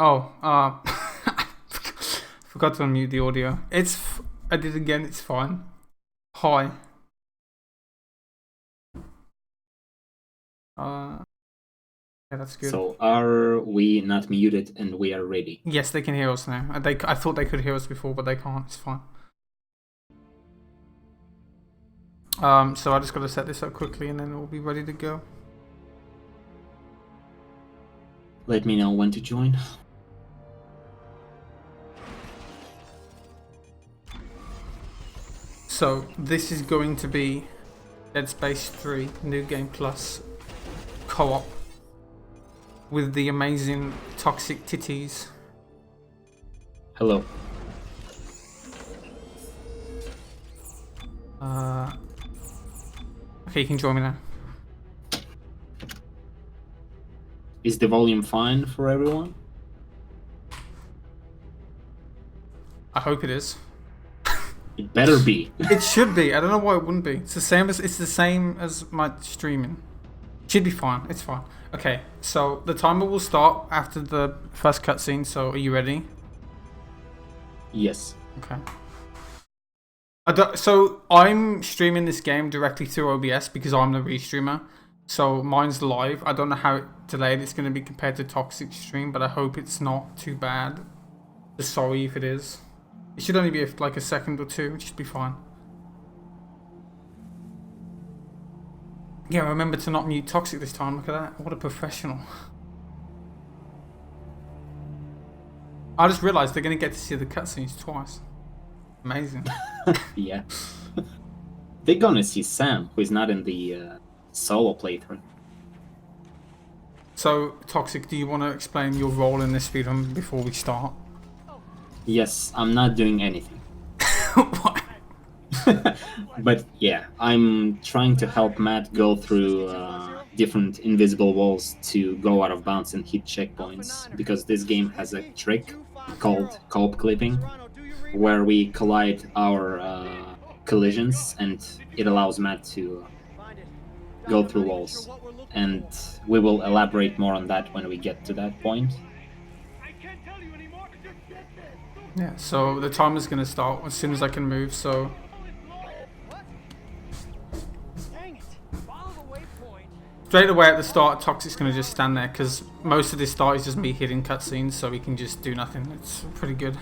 Oh, forgot to unmute the audio. I did again, it's fine. Hi. Yeah, that's good. So are we not muted and we are ready? Yes, they can hear us now. I thought they could hear us before, but they can't. It's fine. So I just got to set this up quickly and then we'll be ready to go. Let me know when to join. So this is going to be Dead Space 3 New Game Plus co-op with the amazing Toxic Titties. Hello. Okay, you can join me now. Is the volume fine for everyone? I hope it is. It better be. It should be. I don't know why it wouldn't be. It's the same as my streaming. Should be fine. It's fine. Okay, so the timer will start after the first cutscene. So are you ready? Yes. Okay. So I'm streaming this game directly through OBS because I'm the restreamer. So mine's live. I don't know how delayed it's going to be compared to Toxic stream, but I hope it's not too bad. Just sorry if it is. It should only be like a second or two. It should be fine. Yeah, remember to not mute Toxic this time. Look at that. What a professional. I just realised they're going to get to see the cutscenes twice. Amazing. Yeah. They're gonna see Sam, who is not in the solo playthrough. So, Toxic, do you want to explain your role in this speedrun before we start? Yes, I'm not doing anything. What? But yeah, I'm trying to help Matt go through different invisible walls to go out of bounds and hit checkpoints, because this game has a trick called co-op clipping, where we collide our collisions and it allows Matt to go through walls. And we will elaborate more on that when we get to that point. Yeah, so the timer's going to start as soon as I can move, so... Straight away at the start, Toxic's going to just stand there, because most of this start is just me hitting cutscenes, so we can just do nothing. It's pretty good.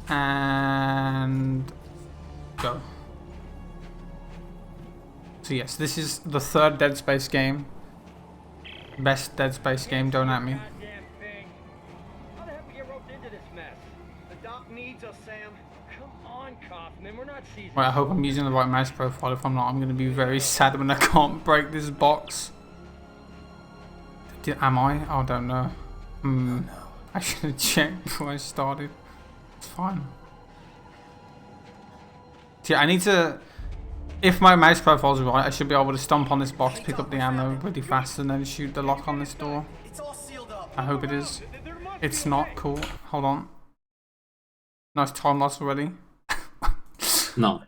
And... go. So yes, this is the third Dead Space game. Best Dead Space game, don't at me. Right, I hope I'm using the right mouse profile. If I'm not, I'm going to be very sad when I can't break this box. Am I? I don't know. I should have checked before I started. It's fine. See, I need to... If my mouse profile's right, I should be able to stomp on this box, pick up the ammo really fast, and then shoot the lock on this door. I hope it is. It's not. Cool. Hold on. Nice time loss already. No.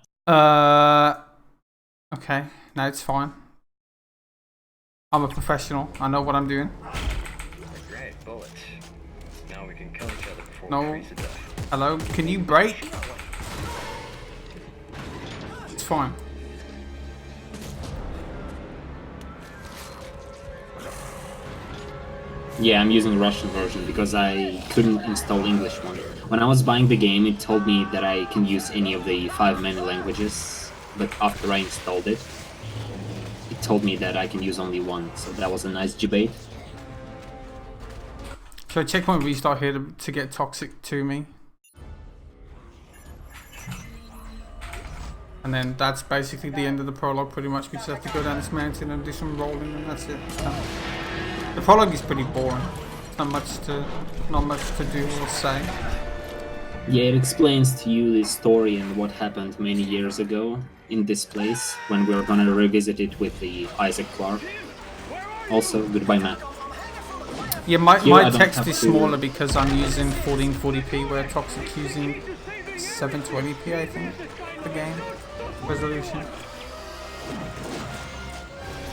Okay. No, it's fine. I'm a professional. I know what I'm doing. Great bullets. Now we can kill each other before No. we freeze to death. Hello? Can you break? It's fine. Yeah, I'm using Russian version because I couldn't install English one. When I was buying the game, it told me that I can use any of the 5 main languages, but after I installed it, it told me that I can use only one, so that was a nice debate. Should I checkpoint restart here to get Toxic to me? And then that's basically the end of the prologue pretty much. We just have to go down this mountain and do some rolling and that's it. The prologue is pretty boring. Not much to do or say. Yeah, it explains to you the story and what happened many years ago in this place, when we're gonna revisit it with the Isaac Clarke. Also, goodbye, Matt. Yeah, my don't text have is to- smaller because I'm using 1440p, where Toxic's using 720p, I think, the game resolution.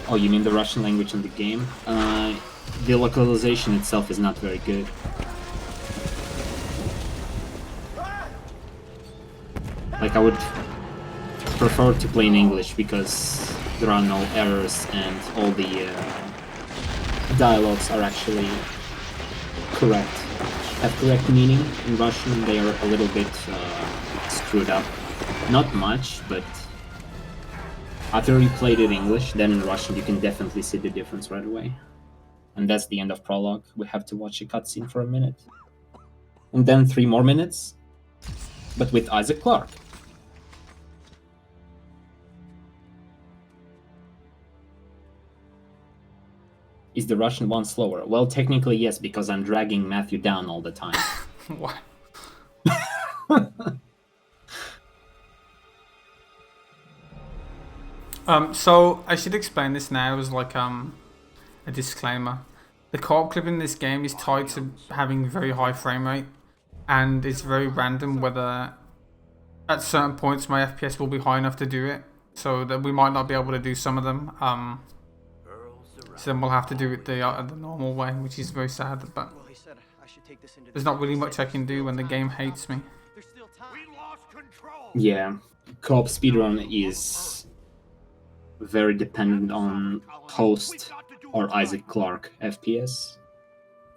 Oh, you mean the Russian language in the game? The localization itself is not very good. Like, I would prefer to play in English because there are no errors and all the dialogues are actually correct. Have correct meaning. In Russian, they are a little bit screwed up. Not much, but after you played it in English, then in Russian, you can definitely see the difference right away. And that's the end of prologue. We have to watch a cutscene for a minute. And then 3 more minutes, but with Isaac Clarke. Is the Russian one slower? Well, technically yes, because I'm dragging Matthew down all the time. What? So I should explain this now as like a disclaimer. The co-op clip in this game is tied to having very high frame rate, and it's very random whether at certain points my FPS will be high enough to do it, so that we might not be able to do some of them. So then we'll have to do it the normal way, which is very sad, but there's not really much I can do when the game hates me. Yeah, co-op speedrun is very dependent on host or Isaac Clarke FPS.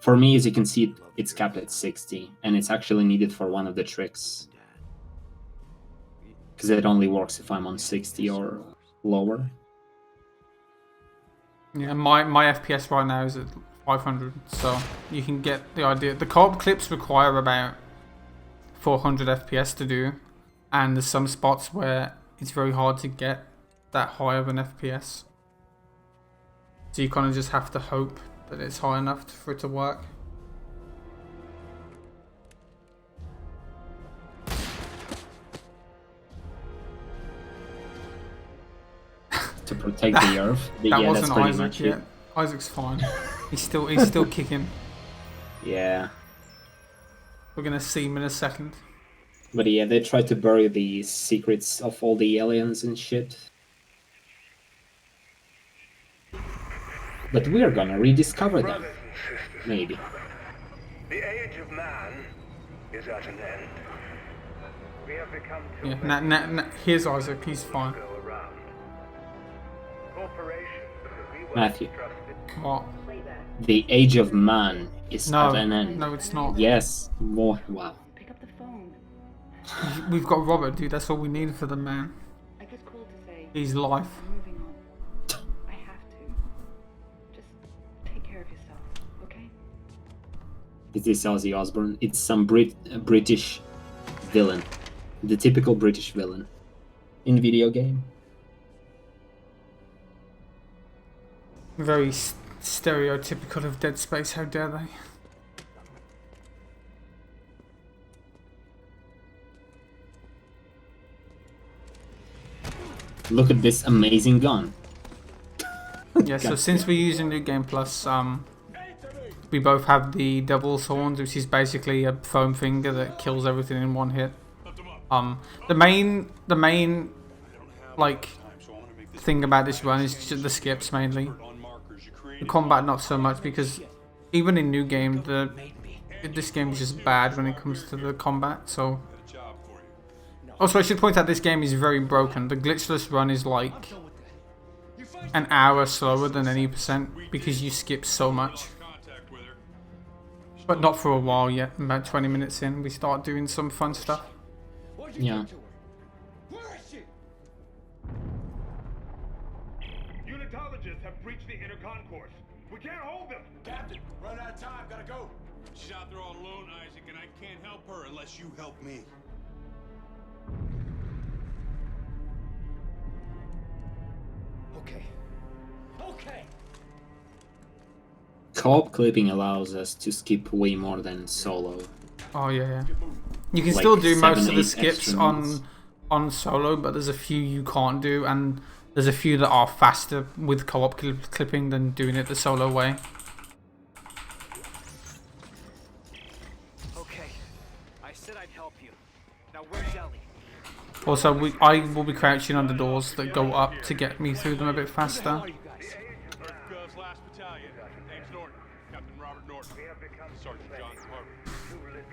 For me, as you can see, it's capped at 60, and it's actually needed for one of the tricks. Because it only works if I'm on 60 or lower. Yeah, my FPS right now is at 500, so you can get the idea. The co-op clips require about 400 FPS to do, and there's some spots where it's very hard to get that high of an FPS. So you kind of just have to hope that it's high enough for it to work. To protect the Earth. That Yeah, wasn't that's pretty Isaac much yet. it. Isaac's fine. He's still kicking. Yeah. We're gonna see him in a second. But yeah, they try to bury the secrets of all the aliens and shit. But we're gonna rediscover them. Maybe. The age of man is at an end. We have become too Yeah, here's Isaac. He's fine. go around. Corporations that we once Matthew. trusted. What? The age of man is No, at an end. no, it's not. Yes. More. Wow. Pick up the phone. We've got Robert, dude. That's all we need for the man. I just called to say He's life. I'm moving on. I have to. Just take care of yourself, okay? Is this Ozzy Osbourne? It's some British villain. The typical British villain. In video game. Very stereotypical of Dead Space. How dare they? Look at this amazing gun. Yeah. So since we're using New Game Plus, we both have the Devil's Horns, which is basically a foam finger that kills everything in one hit. The main like thing about this run is just the skips mainly. The combat not so much, because even in New Game, this game is just bad when it comes to the combat. So also I should point out this game is very broken. The glitchless run is like an hour slower than any percent because you skip so much. But not for a while yet. About 20 minutes in, we start doing some fun stuff. Yeah. Unitologists have breached the inner concourse. We can't hold them. Captain, run out of time, gotta go. She's out there all alone, Isaac, and I can't help her unless you help me. Okay. Okay. Co-op clipping allows us to skip way more than solo. Oh yeah. You can Like still do most 7, of the 8 skips extra minutes. on solo, but there's a few you can't do, and there's a few that are faster with co-op clipping than doing it the solo way. Okay. I said I'd help you. Now where's Ellie? Also, I will be crouching on the doors that go up to get me through them a bit faster. You guys.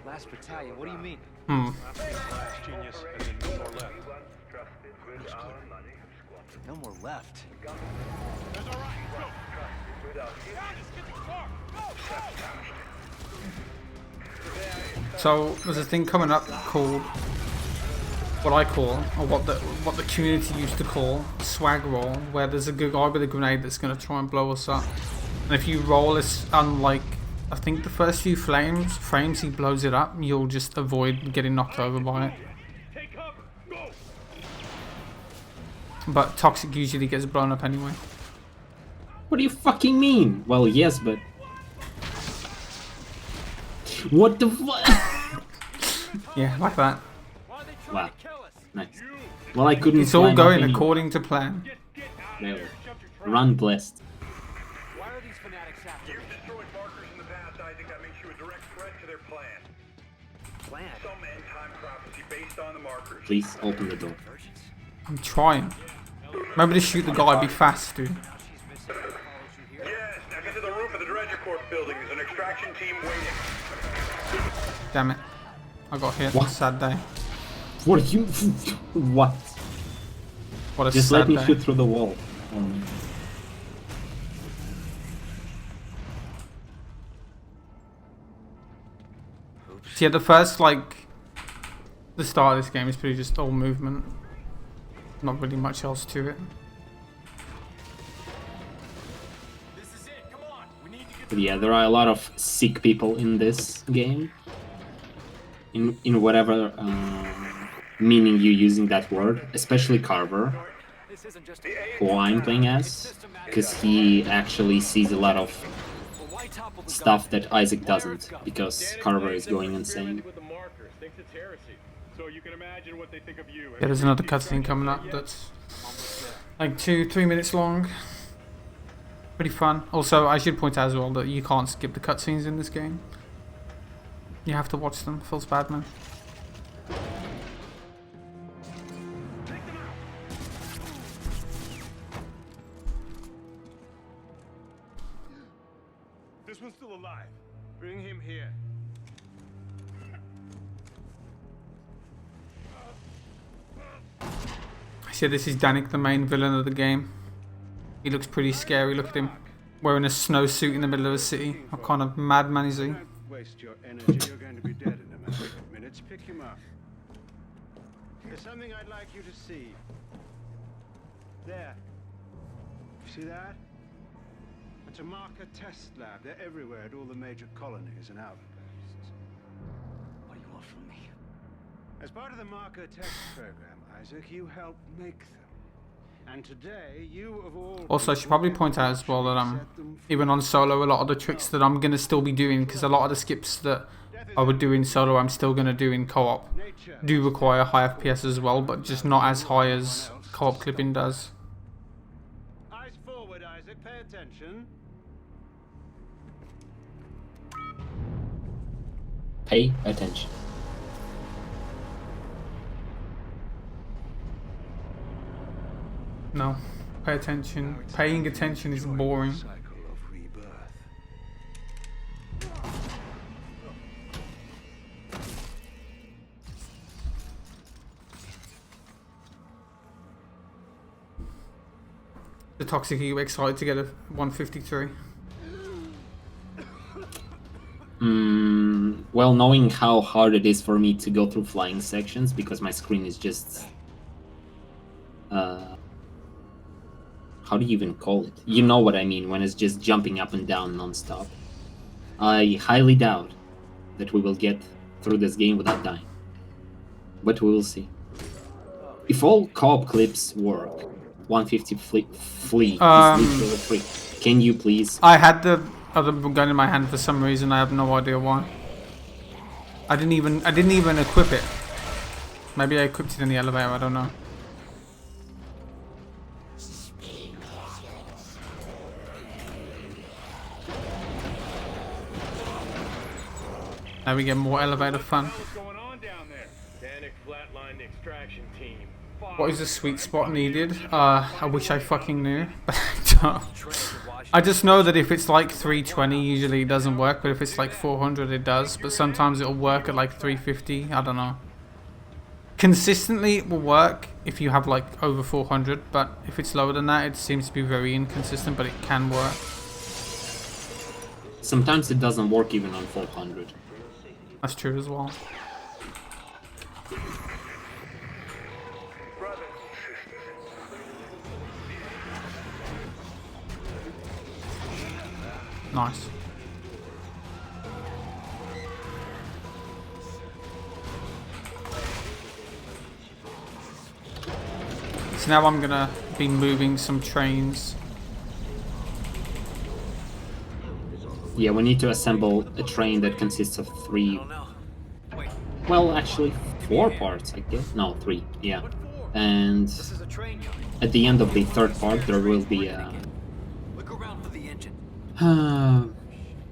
Last battalion, what do you mean? Last genius, as in no more left. No more left. That's all right. Go. Guys, get the car. Go. So there's a thing coming up called what I call, or what the community used to call, swag roll, where there's a good guy with a grenade that's gonna try and blow us up. And if you roll this, unlike I think the first few frames he blows it up, you'll just avoid getting knocked over by it. Take cover. Go. But Toxic usually gets blown up anyway. What do you fucking mean? Well, yes, but... What the fuck? Yeah, like that. Wow. Nice. Well, I couldn't. It's all climb up going any- according to plan. There. Run blessed. Why are these fanatics after me? You've destroyed markers in the past, Isaac. That makes you a direct threat to their plan. Plan? Some end-time prophecy based on the markers. Please open the door. Virgins? I'm trying. Remember to shoot the guy, be fast, dude. She's missing. Follows you here. Yes, now get to the roof of the Dredger Corp building. There's an extraction team waiting. Damn it. I got hit. What? Sad day. What are you? What? What a Just sad let me day. shoot through the wall. So yeah, the first, like, the start of this game is pretty just all movement. Not really much else to it. This is it. Come on. We need to get But yeah, there are a lot of sick people in this game. In whatever meaning you're using that word, especially Carver, This isn't just who I'm playing as, because he actually sees a lot of why topple the stuff that Isaac doesn't, because Carver is going insane. With the markers, thinks it's heresy. So you can imagine what they think of you. Yeah, there's another cutscene coming up that's like 2-3 minutes long. Pretty fun. Also, I should point out as well that you can't skip the cutscenes in this game. You have to watch them. Feels bad, man. This one's still alive. Bring him here. So this is Danik, the main villain of the game. He looks pretty scary. Look at him. Wearing a snowsuit in the middle of a city. What kind of madman is he? Don't waste your energy. You're going to be dead in a matter of minutes. Pick him up. There's something I'd like you to see. There. You see that? It's a marker test lab. They're everywhere at all the major colonies and outposts. What do you want from me? As part of the marker test program, Isaac, you helped make them. And today, you of all Also, I should probably point out as well that set them free. even on solo, a lot of the tricks that I'm going to still be doing, because a lot of the skips that I would do in solo, I'm still going to do in co-op, Nature. do require high FPS as well, but just not as high as co-op clipping does. Eyes forward, Isaac. Pay attention. Pay attention. No, pay attention. Paying attention is boring. Cycle of rebirth. The Toxic, are you excited to get a 153? Well, knowing how hard it is for me to go through flying sections because my screen is just... how do you even call it? You know what I mean, when it's just jumping up and down non-stop. I highly doubt that we will get through this game without dying. But we will see. If all co-op clips work, 150 flee is literally free. Can you please? I had the other gun in my hand for some reason. I have no idea why. I didn't even equip it. Maybe I equipped it in the elevator. I don't know. Now we get more elevator fun. What's going on down there? Danik flatlined the extraction team. What is the sweet spot needed? I wish I fucking knew, but I don't. I just know that if it's like 320, usually it doesn't work, but if it's like 400, it does. But sometimes it'll work at like 350. I don't know. Consistently, it will work if you have like over 400, but if it's lower than that, it seems to be very inconsistent, but it can work. Sometimes it doesn't work even on 400. That's true as well. Brothers and sisters, Nice. So now I'm gonna be moving some trains. Yeah, we need to assemble a train that consists of 3. Well, actually 4 parts, I guess. No, 3. Yeah. And This is a train yard. at the end of the 3rd part, there will be a Look around for the engine.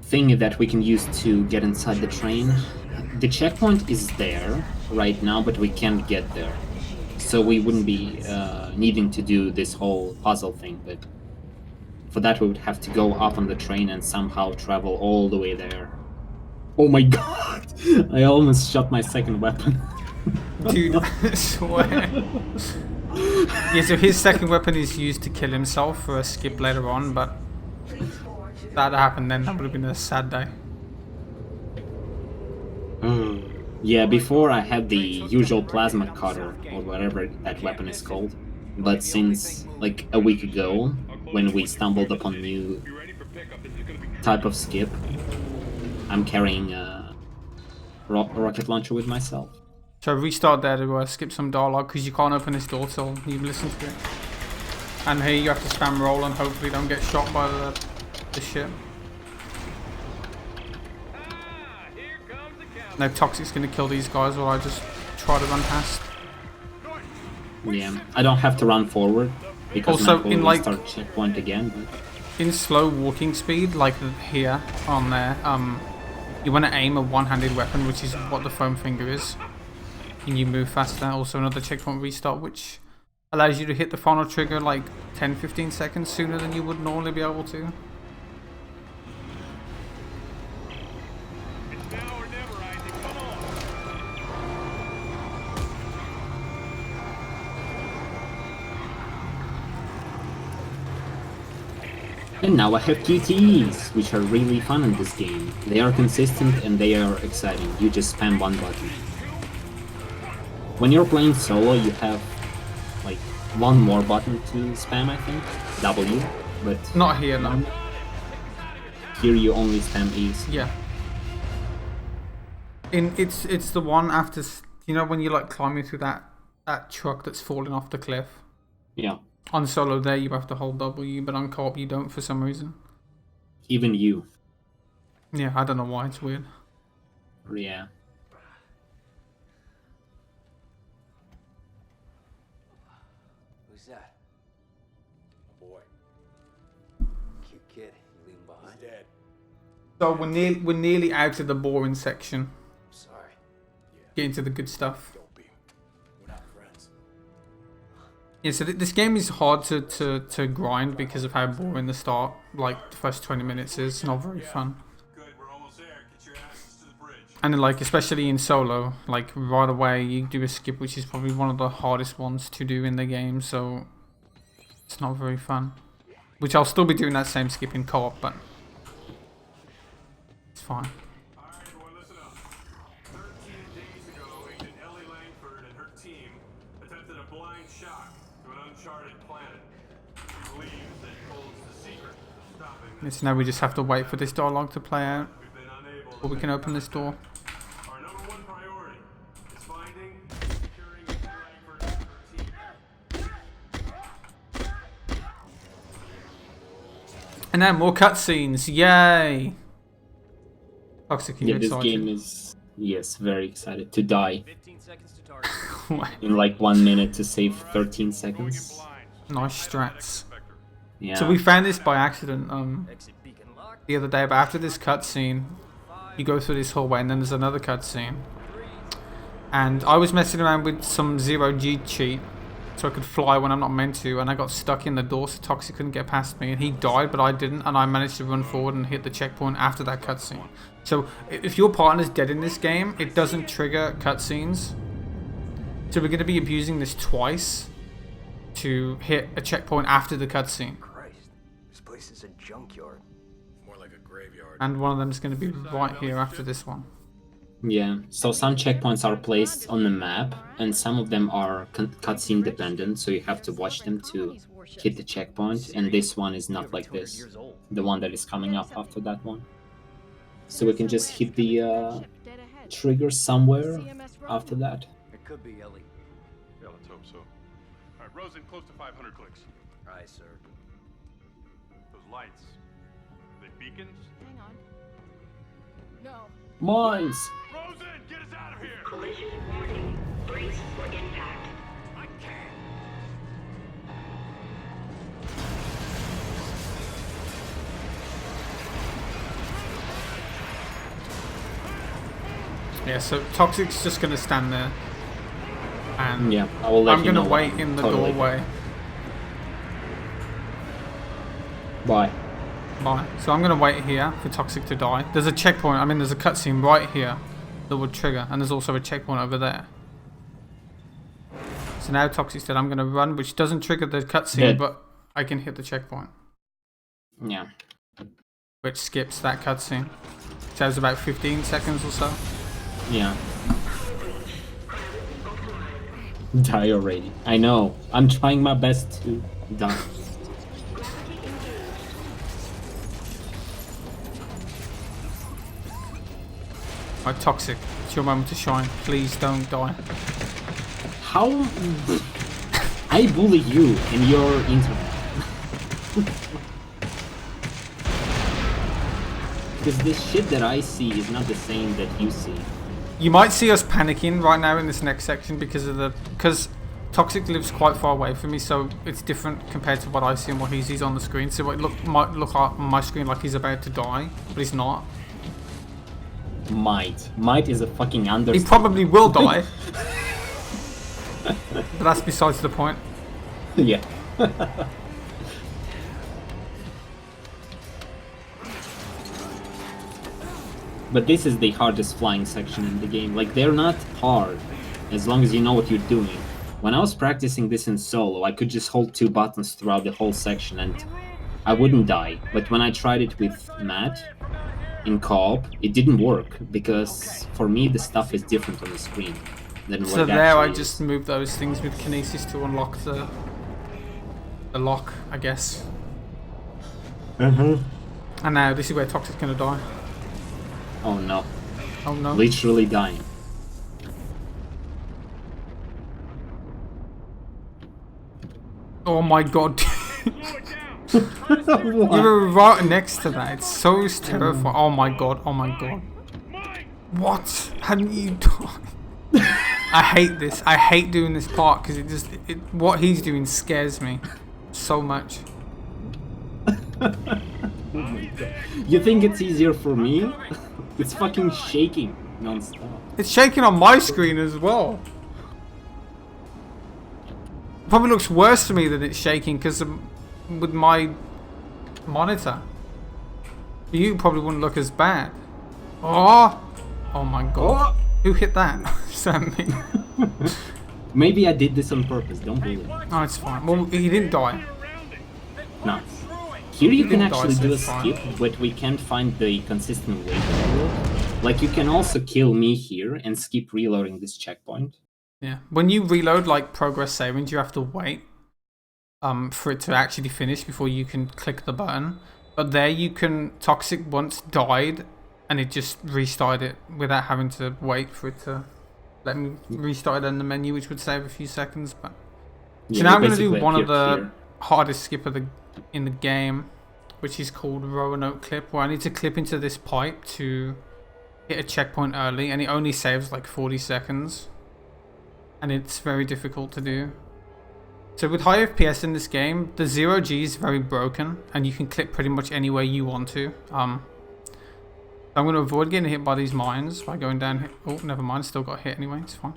thing that we can use to get inside the train. The checkpoint is there right now, but we can't get there. So we wouldn't be needing to do this whole puzzle thing, but for that we would have to go up on the train and somehow travel all the way there. Oh my god! I almost shot my second weapon. Dude, I swear. Yeah, so his second weapon is used to kill himself for a skip later on, but if that happened then, that would have been a sad day. Yeah, before I had the usual plasma cutter, or whatever that weapon is called. But since, like, a week ago, when we stumbled upon a new type of skip, I'm carrying a rocket launcher with myself. So restart there to skip some dialogue, because you can't open this door till you listen to it. And here you have to spam roll and hopefully don't get shot by the ship. No, Toxic's gonna kill these guys while I just try to run past. Yeah, I don't have to run forward, because Also, Matt will in, like- restart checkpoint again, but... In slow walking speed, like here on there, you want to aim a one-handed weapon, which is what the foam finger is. And you move faster. Also another checkpoint restart, which allows you to hit the final trigger like 10-15 seconds sooner than you would normally be able to. It's now or never, Isaac. Come on. And now I have QTEs, which are really fun in this game. They are consistent and they are exciting. You just spam one button. When you're playing solo, you have like one more button to spam, I think. W, but Not here, no. here you only spam E's. Yeah. It's the one after, you know, when you're like climbing through that truck that's falling off the cliff. Yeah, On solo there you have to hold W, but on co-op you don't for some reason. even you. Yeah, I don't know why, it's weird. Yeah. Who's that? A boy. Cute kid. You leave him behind? He's dead. So we're nearly out of the boring section. Sorry. Get into the good stuff. Don't be. We're not friends. Yeah, so this game is hard to grind because of how boring the start, like the first 20 minutes is. Not very fun. Good, we're almost there. Get your asses to the bridge. And then, like, especially in solo, like right away you do a skip, which is probably one of the hardest ones to do in the game, so it's not very fun. Which I'll still be doing that same skip in co-op, but it's fine. Alright, everyone, listen up. 13 days ago, Agent Ellie Langford and her team attempted a blind shot to an uncharted planet. She believes that holds the secret of stopping this. So now we just have to wait for this dialogue to play out, We've been unable or we can open this door. Our number one priority is finding and securing Agent Langford and her team. And now more cutscenes, yay! Toxic, are you Yeah, this excited? game is, yes, very excited to die 15 seconds to target. in like 1 minute to save 13 seconds. Nice strats. Yeah. So we found this by accident Exit beacon locked. the other day, but after this cutscene, you go through this hallway and then there's another cutscene. And I was messing around with some 0G cheat so I could fly when I'm not meant to, and I got stuck in the door so Toxic couldn't get past me, and he died but I didn't, and I managed to run forward and hit the checkpoint after that cutscene. So if your partner's dead in this game, it doesn't trigger cutscenes. So we're going to be abusing this twice to hit a checkpoint after the cutscene. Christ, this place is a junkyard. More like a graveyard. And one of them is going to be right here after this one. Yeah, so some checkpoints are placed on the map, and some of them are cutscene dependent, so you have to watch them to hit the checkpoint, and this one is not like this, the one that is coming up after that one. So we can just hit the trigger somewhere after that. It could be Ellie. Yeah, let's hope so. All right, Rosen, close to 500 clicks. Aye, sir. Those lights, are they beacons? Hang on. No. Mines! Rosen, get us out of here! Collision warning. Brace for impact. I can't. Yeah, so Toxic's just going to stand there. And Yeah, I will let I'm you know. going to wait in the Totally. doorway. Bye. Bye. So I'm going to wait here for Toxic to die. There's a checkpoint, I mean there's a cutscene right here that would trigger, and there's also a checkpoint over there. So now Toxic said I'm going to run, which doesn't trigger the cutscene, Dead. but I can hit the checkpoint, Yeah. which skips that cutscene. So it was about 15 seconds or so. Yeah. Die already. I know. I'm trying my best to die. Right, Toxic, it's your moment to shine. Please don't die. How? I bully you in your internet. Because this shit that I see is not the same that you see. You might see us panicking right now in this next section because Toxic lives quite far away from me, so it's different compared to what I see and what he sees on the screen. So it might look on my screen like he's about to die, but he's not. Might is a fucking He understatement. probably will die. But that's besides the point. Yeah. But this is the hardest flying section in the game. Like, they're not hard, as long as you know what you're doing. When I was practicing this in solo, I could just hold 2 buttons throughout the whole section and I wouldn't die. But when I tried it with Matt in co-op, it didn't work, because for me the stuff is different on the screen than what So it there I actually just is. moved those things with Kinesis to unlock the lock, I guess. And now this is where Toxic's gonna die. Oh no. Oh no. Literally dying. Oh my god. You were right next to that. It's so terrifying. Oh my god. Oh my god. What? Hadn't you done? I hate this. I hate doing this part because what he's doing scares me so much. You think it's easier for me? It's fucking shaking non-stop. It's shaking on my screen as well. Probably looks worse to me than it's shaking because with my monitor. You probably wouldn't look as bad. Oh my god. Oh! Who hit that? Is that me? Maybe I did this on purpose, don't believe it. Oh, it's fine. Well, he didn't die. No. Here you can didn't die, actually so do a it's fine. skip, but we can't find the consistent way to do it. Like, you can also kill me here and skip reloading this checkpoint. Yeah. When you reload like progress savings, you have to wait for it to actually finish before you can click the button. But there you can Toxic once died and it just restarted it without having to wait for it to let me restart it in the menu, which would save a few seconds. But so Yeah, now you I'm gonna do basically one of appear the here. hardest skip in the game, which is called Roanoke clip, where I need to clip into this pipe to hit a checkpoint early, and it only saves like 40 seconds. And it's very difficult to do. So with high FPS in this game, the 0G is very broken, and you can clip pretty much anywhere you want to. I'm going to avoid getting hit by these mines by going down here. Oh, never mind, still got hit anyway, it's fine.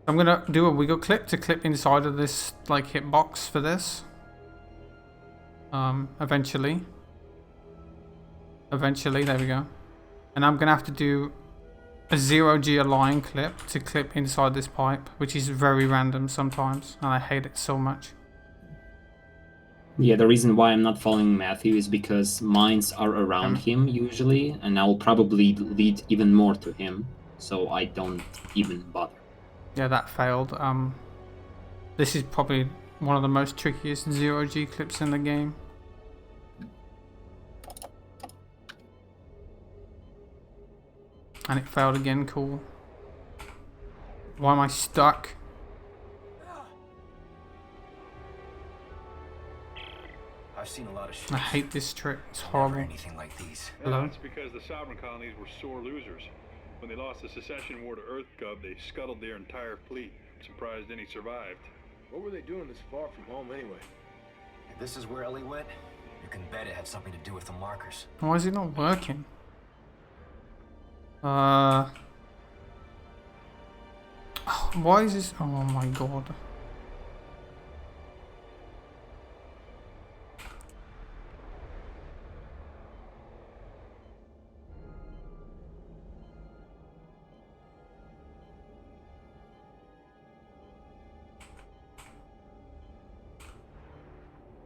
I'm gonna do a wiggle clip to clip inside of this like hitbox for this. Eventually, there we go. And I'm gonna have to do a 0G align clip to clip inside this pipe, which is very random sometimes, and I hate it so much. Yeah, the reason why I'm not following Matthew is because mines are around him usually, and I will probably lead even more to him, so I don't even bother. Yeah, that failed. This is probably one of the most trickiest 0G clips in the game. And it failed again, cool. Why am I stuck? I've seen a lot of I hate this trick, it's horrible. anything like these. Hello? That's because the sovereign colonies were sore losers. When they lost the secession war to EarthGov, they scuttled their entire fleet. I'm surprised any survived. What were they doing this far from home anyway? If this is where Ellie went, you can bet it had something to do with the markers. Why is it not working? Why is this? Oh my god.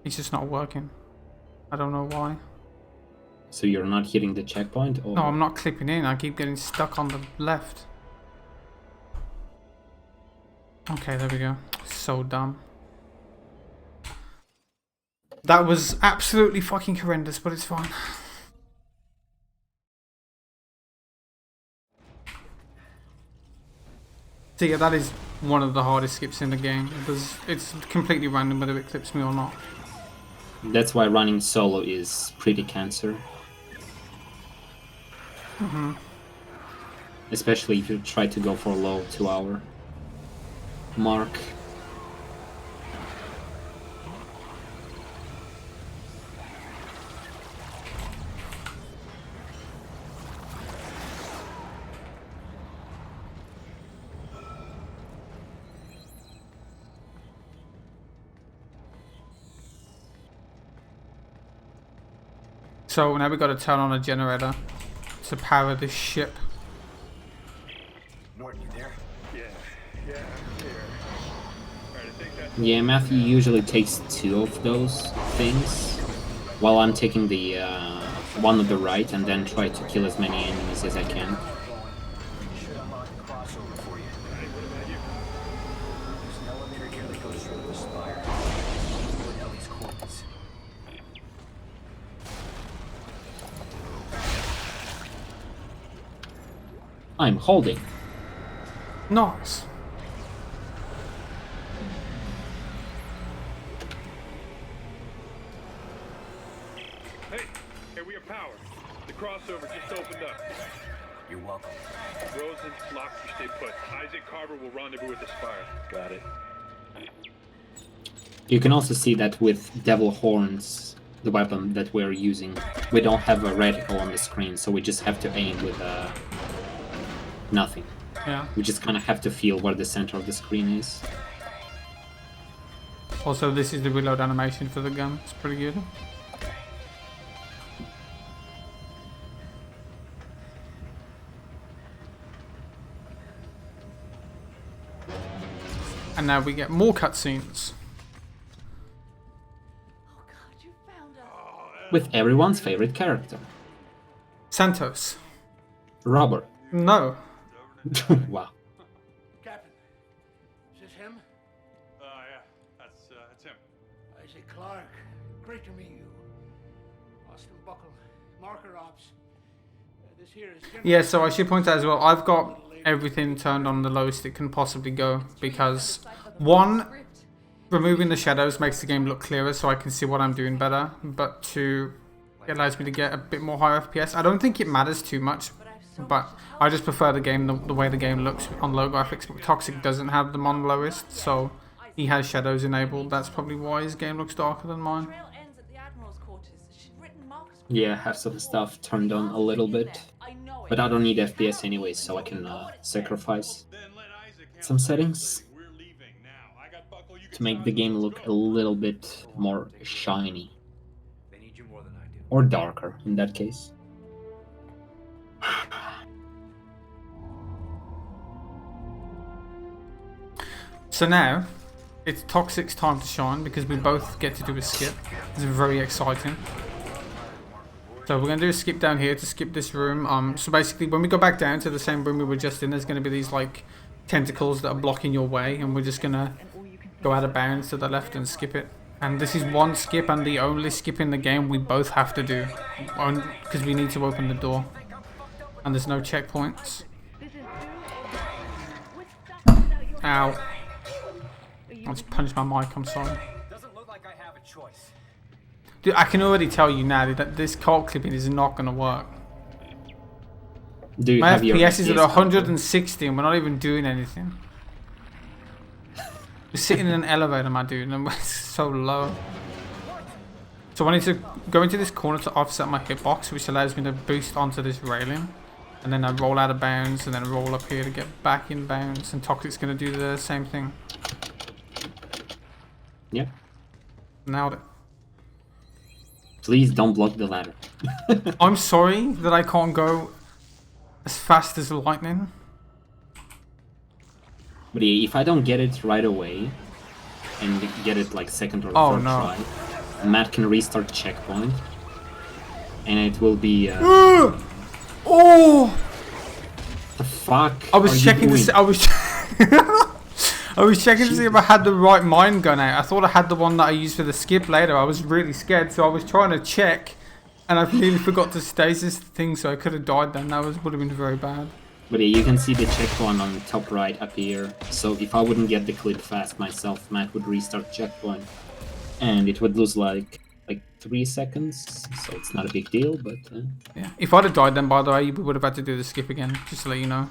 It's just not working. I don't know why. So you're not hitting the checkpoint? Or... No, I'm not clipping in. I keep getting stuck on the left. Okay, there we go. So dumb. That was absolutely fucking horrendous, but it's fine. So yeah, that is one of the hardest skips in the game. It's completely random whether it clips me or not. That's why running solo is pretty cancer. Especially if you try to go for a low 2-hour mark. So now we've got to turn on a generator to power this ship. Norton, you there? Yeah, I'm here. Alright, I think that's... Yeah, Matthew usually takes 2 of those things, while I'm taking the one on the right and then try to kill as many enemies as I can. Should unlock the crossover for you. There's an elevator here that goes through the spire. With Ellie's coordinates. I'm holding. Nice. Hey, we have power. The crossover just opened up. You're welcome. Rosen, Locke, you stay put. Isaac Carver will rendezvous with the Spire. Got it. You can also see that with Devil Horns, the weapon that we're using, we don't have a reticle on the screen, so we just have to aim with nothing. Yeah. We just kind of have to feel where the center of the screen is. Also, this is the reload animation for the gun. It's pretty good. And now we get more cutscenes. Oh God, you found us. With everyone's favorite character, Santos. Robert. No. Wow. Captain, is this him? Yeah, that's him. Isaac Clarke. Great to meet you. Austin Buckle, marker ops. This here is General... Yeah, so I should point out as well, I've got everything turned on the lowest it can possibly go because, one, removing the shadows makes the game look clearer so I can see what I'm doing better, but two, it allows me to get a bit more higher FPS. I don't think it matters too much, but I just prefer the game the way the game looks on low graphics, but Toxic doesn't have them on lowest, so he has shadows enabled. That's probably why his game looks darker than mine. Trail ends at the Admiral's quarters. She'd written Marcus. Yeah, have some stuff turned on a little bit. I know it. But I don't need FPS anyway, so I can sacrifice. Then let Isaac some settings to make the game look a little bit more shiny. They need you more than I do. Or darker, in that case. So now, it's Toxic's time to shine because we both get to do a skip. It's very exciting. So we're going to do a skip down here to skip this room. So basically, when we go back down to the same room we were just in, there's going to be these like tentacles that are blocking your way, and we're just going to go out of bounds to the left and skip it. And this is one skip and the only skip in the game we both have to do, because we need to open the door. And there's no checkpoints. Ow. I just punched my mic, I'm sorry. Doesn't look like I have a choice. Dude, I can already tell you now that this co-op clipping is not going to work. Do you My have your FPS is at FPS 160 and we're not even doing anything. We're sitting in an elevator, my dude, and it's so low. So I need to go into this corner to offset my hitbox, which allows me to boost onto this railing. And then I roll out of bounds and then roll up here to get back in bounds. And Toxic's going to do the same thing. Yeah. Nailed it. Please don't block the ladder. I'm sorry that I can't go as fast as lightning. But if I don't get it right away, and get it like second or third try, Matt can restart checkpoint, and it will be. Oh! The fuck? I was checking to see. I was. I was checking to see if I had the right mine gun out. I thought I had the one that I used for the skip later. I was really scared, so I was trying to check, and I really forgot to stasis the thing, so I could have died then. That would have been very bad. But yeah, you can see the checkpoint on the top right up here. So if I wouldn't get the clip fast myself, Matt would restart checkpoint, and it would lose like 3 seconds. So it's not a big deal, but yeah. If I'd have died then, by the way, we would have had to do the skip again, just to let you know.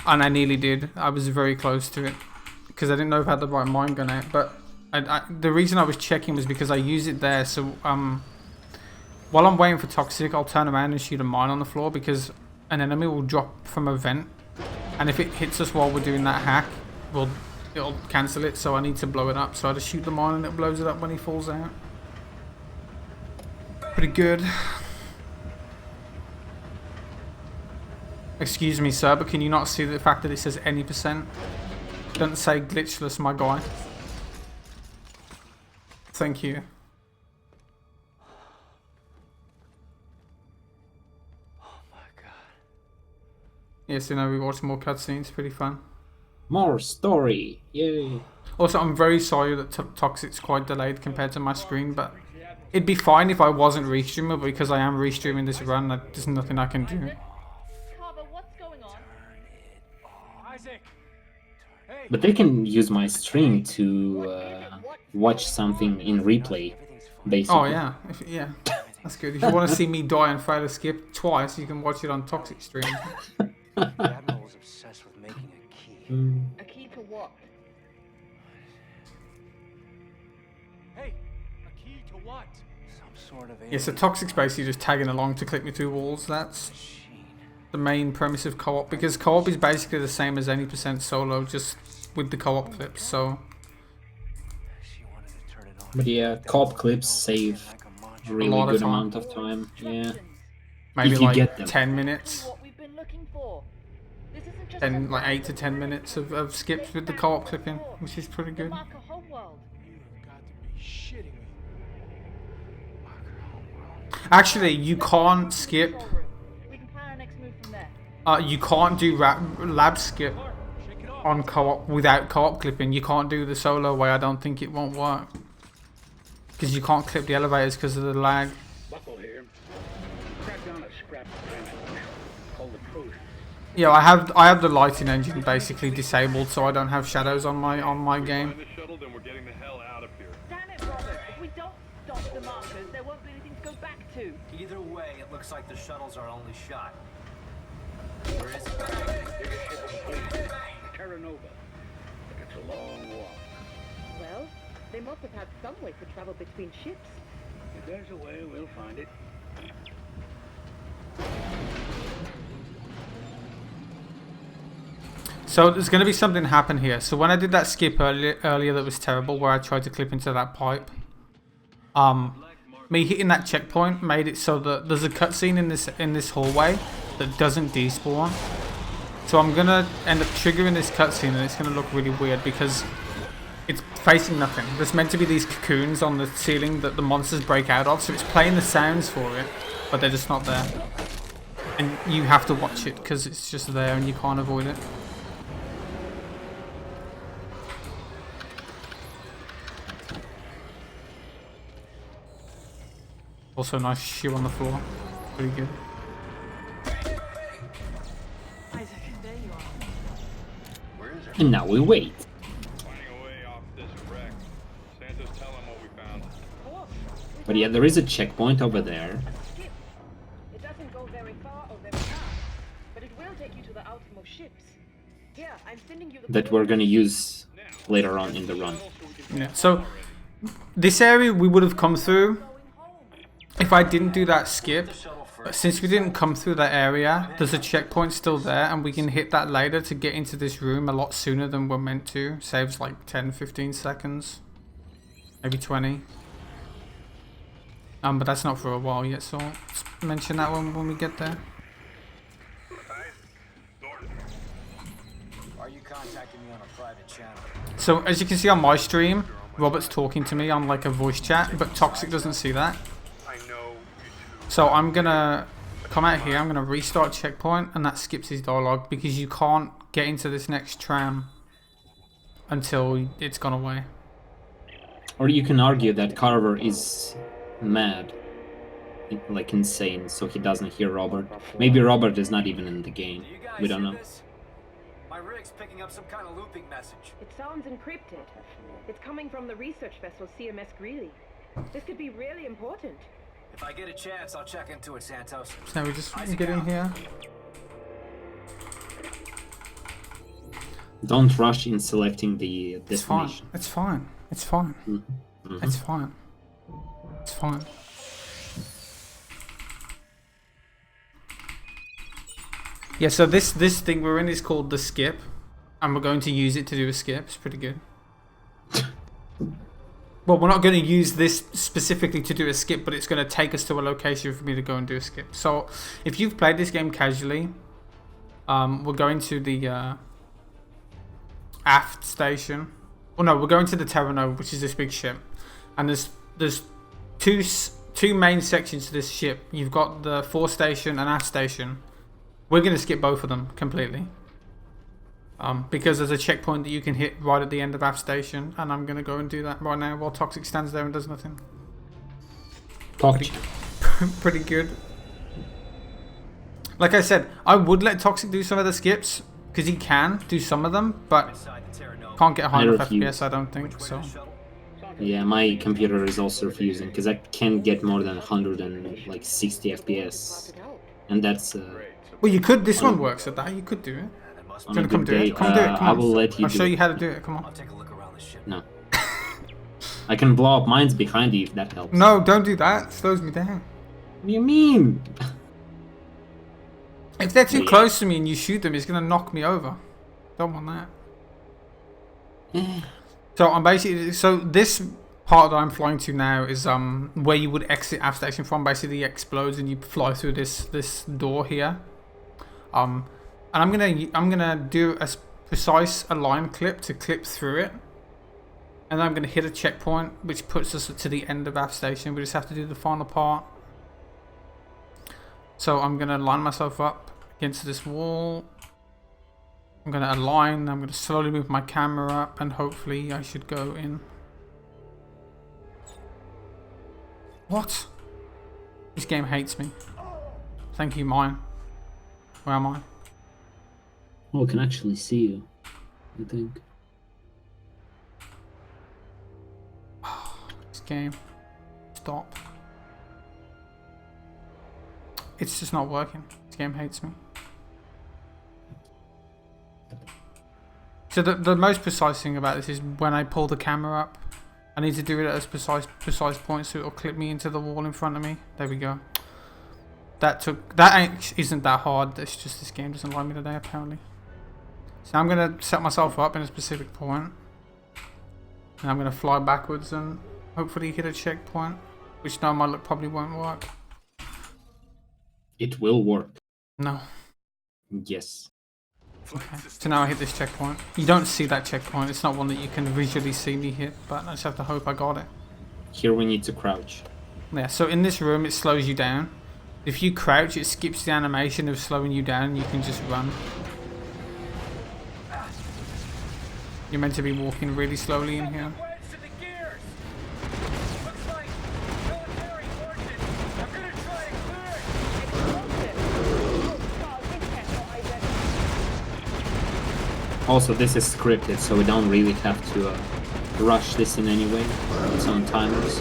And I nearly did. I was very close to it because I didn't know if I had the right mine gun out. But the reason I was checking was because I use it there. So while I'm waiting for Toxic, I'll turn around and shoot a mine on the floor because an enemy will drop from a vent, and if it hits us while we're doing that hack, it'll cancel it. So I need to blow it up. So I just shoot the mine and it blows it up when he falls out. Pretty good. Excuse me, sir, but can you not see the fact that it says any %? It doesn't say glitchless, my guy. Thank you. Oh my god. Yes, you know, we watch more cutscenes, pretty fun. more story. Yay. Also, I'm very sorry that Toxic's quite delayed compared to my screen, but it'd be fine if I wasn't restreaming, but because I am restreaming this run, there's nothing I can do. But they can use my stream to watch something in replay, basically. Oh yeah, yeah, that's good. If you want to see me die and fail a skip twice, you can watch it on Toxic stream. The Admiral was obsessed with making a key. A key to what? Hey, a key to what? Some sort of Yeah, so Toxic's basically just tagging along to click me through walls. That's the main premise of co-op, because co-op is basically the same as any % solo, just with the co-op clips. So but yeah, co-op clips save a really lot of good time. amount of time. Yeah, maybe if you like get them. 10 minutes. What we've been looking for. This isn't just Then like 8 to 10 minutes of skips with the co-op clipping, which is pretty good. mark a homeworld. You've got to be shitting me. Actually, you can't skip. We can plan our next move from there. You can't do lab skip on co-op without co-op clipping. You can't do the solo way. I don't think it won't work because you can't clip the elevators because of the lag. Buckle here. Crack down a scrap transport called the Trojan. Yeah, I have the lighting engine basically disabled, so I don't have shadows on my game. Find the shuttle, then we're getting the hell out of here. Damn it, Robert. If we don't stop the markers, there won't be anything to go back to. Either way, it looks like the shuttle's our only shot. Where is it? Terra Nova. But it's a long walk. Well, they must have had some way to travel between ships. If there's a way, we'll find it. So there's going to be something happen here. So when I did that skip earlier that was terrible, where I tried to clip into that pipe, me hitting that checkpoint made it so that there's a cutscene in this hallway that doesn't despawn. So I'm gonna end up triggering this cutscene, and it's gonna look really weird because it's facing nothing. There's meant to be these cocoons on the ceiling that the monsters break out of, so it's playing the sounds for it, but they're just not there. And you have to watch it because it's just there and you can't avoid it. Also, nice shoe on the floor. Pretty good. Isaac, there you are. And now we wait. Finding a way off this wreck. Santos, tell him what we found. But yeah, there is a checkpoint over there. Skip. It doesn't go very far or very fast, but it will take you to the outermost ships. Here, I'm sending you the That we're gonna use later on in the run. Yeah, so this area we would have come through if I didn't do that skip. But since we didn't come through that area, there's a checkpoint still there, and we can hit that later to get into this room a lot sooner than we're meant to. Saves like 10-15 seconds, maybe 20. But that's not for a while yet, so let's mention that when we get there. Are you contacting me on a private channel? So as you can see on my stream, Robert's talking to me on like a voice chat, but Toxic doesn't see that. So I'm gonna come out here, I'm gonna restart checkpoint, and that skips his dialogue because you can't get into this next tram until it's gone away. Or you can argue that Carver is mad, like insane, so he doesn't hear Robert. Maybe Robert is not even in the game. We don't know. My rig's picking up some kind of looping message. It sounds encrypted. It's coming from the research vessel CMS Greeley. This could be really important. If I get a chance, I'll check into it, Santos. So now we just get in here. Don't rush in selecting the It's fine. destination. It's fine. It's fine. Mm-hmm. It's fine. It's fine. Yeah, so this thing we're in is called the skip, and we're going to use it to do a skip. It's pretty good. Well, we're not going to use this specifically to do a skip, but it's going to take us to a location for me to go and do a skip. So, if you've played this game casually, we're going to the aft station. Oh no, we're going to the Terra Nova, which is this big ship, and there's two main sections to this ship. You've got the fore station and aft station. We're going to skip both of them completely. Because there's a checkpoint that you can hit right at the end of aft station, and I'm going to go and do that right now while Toxic stands there and does nothing. Pretty good. Like I said, I would let Toxic do some of the skips, because he can do some of them, but can't get high enough FPS, I don't think, so. Yeah, my computer is also refusing, because I can't get more than 160 FPS. And that's... well, you could, this one works at that, you could do it. On a Come good do day, it. Come do it. Come I on. will let you I'll do show it. you how to do it. Come on. I'll take a look around the ship. No. I can blow up mines behind you if that helps. No, don't do that. It slows me down. What do you mean? If they're too close to me and you shoot them, it's gonna knock me over. Don't want that. So I'm basically this part that I'm flying to now is where you would exit aft station from. Basically, it explodes and you fly through this door here. And I'm gonna do a precise align clip to clip through it, and then I'm gonna hit a checkpoint which puts us to the end of aft station. We just have to do the final part. So I'm gonna line myself up against this wall. I'm gonna align. I'm gonna slowly move my camera up, and hopefully I should go in. What? This game hates me. Thank you, mine. Where am I? Oh, I can actually see you, I think. This game. Stop. It's just not working. This game hates me. So the most precise thing about this is when I pull the camera up, I need to do it at a precise point so it'll clip me into the wall in front of me. There we go. That isn't that hard. It's just this game doesn't like me today apparently. So I'm gonna set myself up in a specific point, and I'm gonna fly backwards and hopefully hit a checkpoint, which now my luck probably won't work. It will work. No. Yes. Okay. So now I hit this checkpoint. You don't see that checkpoint. It's not one that you can visually see me hit, but I just have to hope I got it. Here we need to crouch. Yeah. So in this room, it slows you down. If you crouch, it skips the animation of slowing you down. And you can just run. You're meant to be walking really slowly in here. Also, this is scripted, so we don't really have to rush this in any way. It's on timers.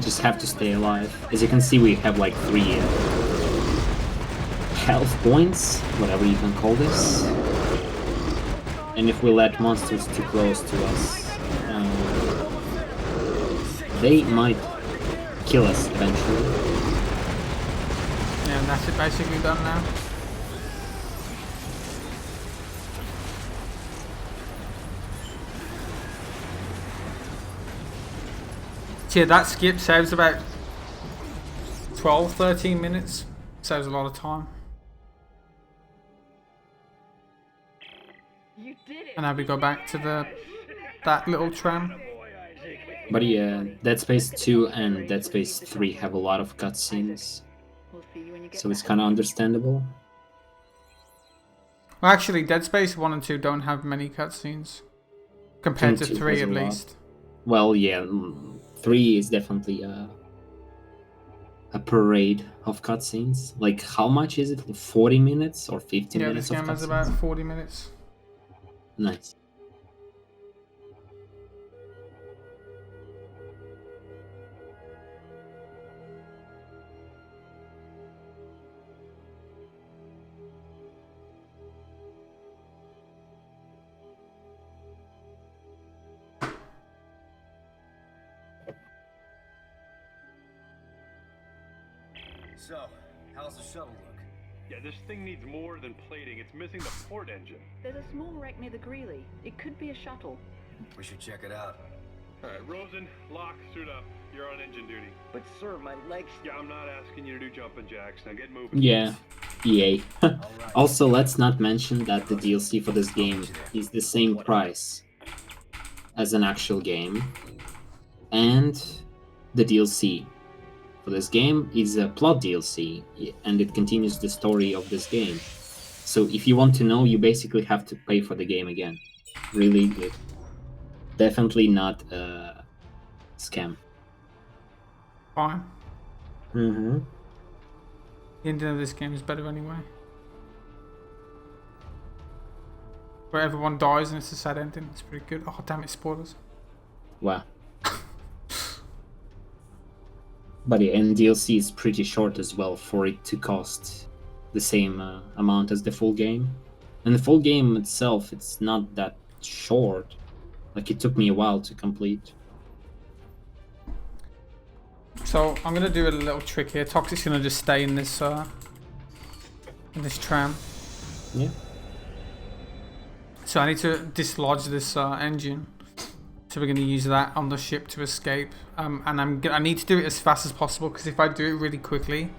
Just have to stay alive. As you can see, we have like 3 health points, whatever you can call this. And if we let monsters too close to us, they might kill us eventually. Yeah, and that's it basically done now. So yeah, that skip saves about 12-13 minutes. Saves a lot of time. You did it. And now we go back to that little tram. But yeah, Dead Space 2 and Dead Space 3 have a lot of cutscenes, so it's kind of understandable. Well, actually, Dead Space 1 and 2 don't have many cutscenes. Compared to 3 at least. Well, yeah, 3 is definitely a parade of cutscenes. Like, how much is it? 40 minutes or 50 minutes of cutscenes? Yeah, this game has about 40 minutes. Nice. So, how's the shuttle look? Yeah, this thing needs more than plating. It's missing the port engine. There's a small wreck near the Greeley. It could be a shuttle. We should check it out. Alright, Rosen, lock, suit up. You're on engine duty. But sir, my legs... Yeah, I'm not asking you to do jumping jacks. Now get moving. Yeah, EA. Also, let's not mention that the DLC for this game is the same price as an actual game. And the DLC for this game is a plot DLC, and it continues the story of this game. So if you want to know, you basically have to pay for the game again. Really good. Definitely not a scam. Fine. Mm-hmm. The ending of this game is better anyway. Where everyone dies and it's a sad ending. It's pretty good. Oh damn it, spoilers. Wow. But yeah, and DLC is pretty short as well for it to cost the same amount as the full game. And the full game itself, it's not that short. Like, it took me a while to complete. So I'm gonna do a little trick here. Toxic's gonna just stay in this tram. Yeah. So I need to dislodge this engine. So we're going to use that on the ship to escape, and I need to do it as fast as possible, because if I do it really quickly,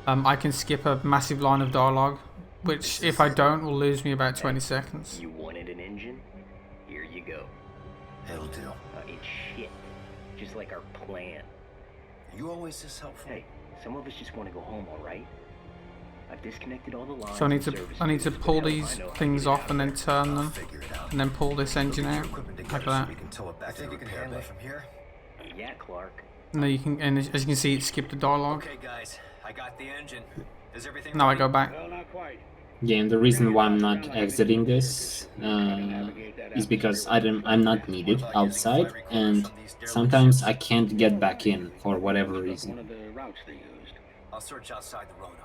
I can skip a massive line of dialogue, which if I don't will lose me about 20 seconds. You wanted an engine? Here you go. It'll do. It's shit. Just like our plan. You always this helpful. Hey, some of us just want to go home, all right? I've disconnected all the lines. So I need to pull these things off and then turn them, and then pull this engine out like that. I think you can handle it from here. Yeah, Clark. No, you can, and as you can see, it skipped the dialogue. Okay, guys, I got the engine. Is everything Now I go back. Well, not quite. Yeah, and the reason why I'm not exiting this is because I'm not needed outside, and sometimes I can't get back in for whatever reason. One of the routes they used. I'll search outside the Roanoke.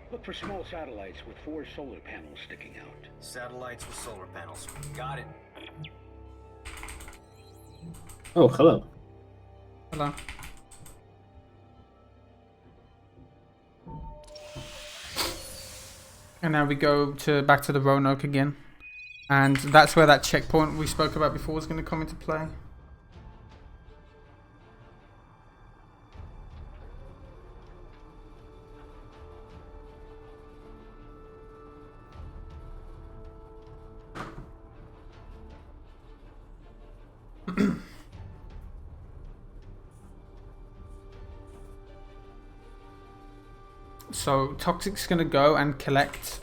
Look for small satellites with 4 solar panels sticking out. Satellites with solar panels. Got it. Oh, hello. Hello. And now we go back to the Roanoke again. And that's where that checkpoint we spoke about before is going to come into play. So Toxic's going to go and collect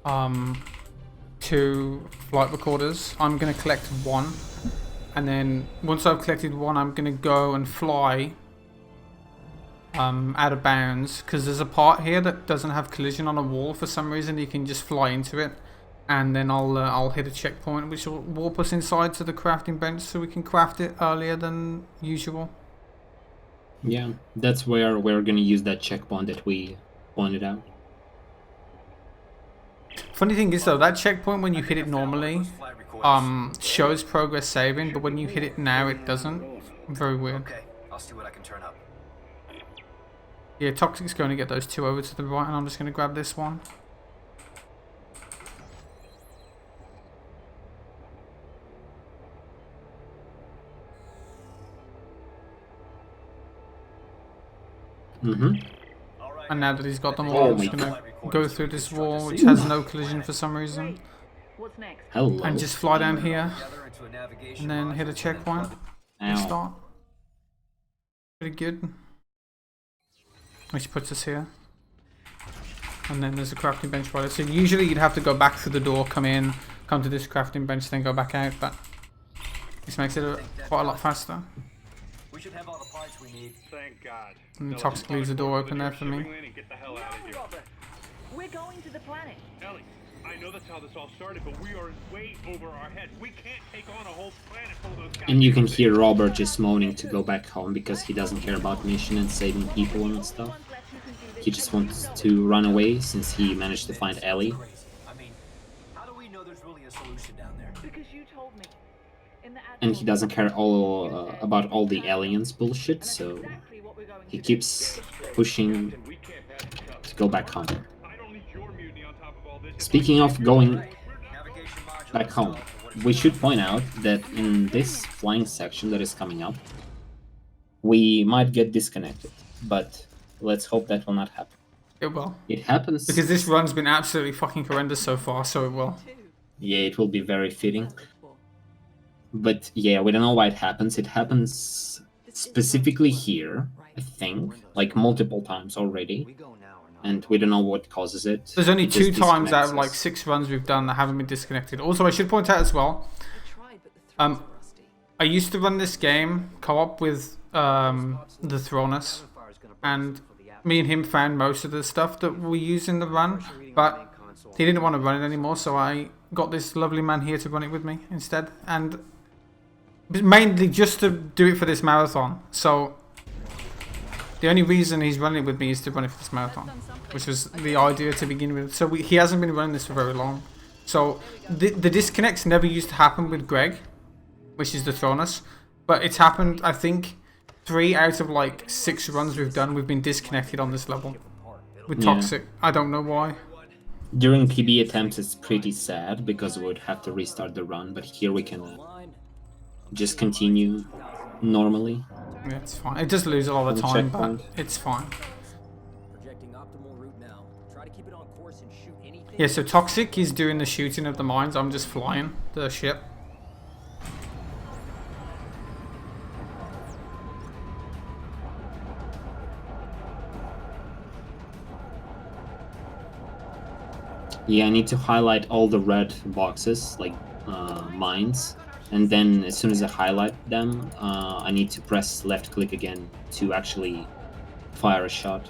2 flight recorders. I'm going to collect 1, and then once I've collected 1, I'm going to go and fly out of bounds, because there's a part here that doesn't have collision on a wall for some reason. You can just fly into it, and then I'll hit a checkpoint which will warp us inside to the crafting bench so we can craft it earlier than usual. Yeah, that's where we're gonna use that checkpoint that we pointed out. Funny thing is though, that checkpoint when you hit it normally shows progress saving, but when you hit it now it doesn't. Very weird. Okay, I'll see what I can turn up. Yeah, Toxic's going to get those 2 over to the right, and I'm just going to grab this one. And now that he's got them all, I'm just going to go through this wall, which has no collision for some reason. What's next? Hello. And just fly down here, and then hit a checkpoint, and Ow. start. Pretty good. Which puts us here. And then there's a crafting bench right there. So usually you'd have to go back through the door, come in, come to this crafting bench, then go back out, but this makes it quite a lot faster. We should have all the parts we need. Thank God. And Toxic leaves the door open there for me. Get the hell out of here. Robert, we're going to the planet. Ellie, I know that's how this all started, but we are way over our heads. We can't take on a whole planet full of those guys. And you can hear Robert just moaning to go back home because he doesn't care about mission and saving people and stuff. He just wants to run away since he managed to find Ellie. I mean, how do we know there's really a solution down there? Because you told me. And he doesn't care about all the aliens bullshit, so he keeps pushing to go back home. Speaking of going back home, we should point out that in this flying section that is coming up, we might get disconnected, but let's hope that will not happen. It will. It happens. Because this run's been absolutely fucking horrendous so far, so it will. Yeah, it will be very fitting. But yeah, we don't know why it happens. It happens specifically here, I think, like multiple times already. And we don't know what causes it. There's only It 2 just times out of disconnects like us. 6 runs we've done that haven't been disconnected. Also, I should point out as well, I used to run this game co-op with the Thronus, and me and him found most of the stuff that we use in the run, but he didn't want to run it anymore, so I got this lovely man here to run it with me instead, and mainly just to do it for this marathon. So the only reason he's running it with me is to run it for this marathon, which was the idea to begin with. So he hasn't been running this for very long. So the disconnects never used to happen with Greg, which is the Thronus, but it's happened, I think, 3 out of like 6 runs we've done, we've been disconnected on this level with Toxic. I don't know why. During PB attempts, it's pretty sad because we would have to restart the run, but here we can just continue normally. Yeah, it's fine. It does lose a lot of The time, checkpoint. but it's fine. Projecting optimal route now. Try to keep it on course and shoot anything. Yeah, so Toxic is doing the shooting of the mines. I'm just flying the ship. Yeah, I need to highlight all the red boxes, like mines, and then as soon as I highlight them, I need to press left click again to actually fire a shot.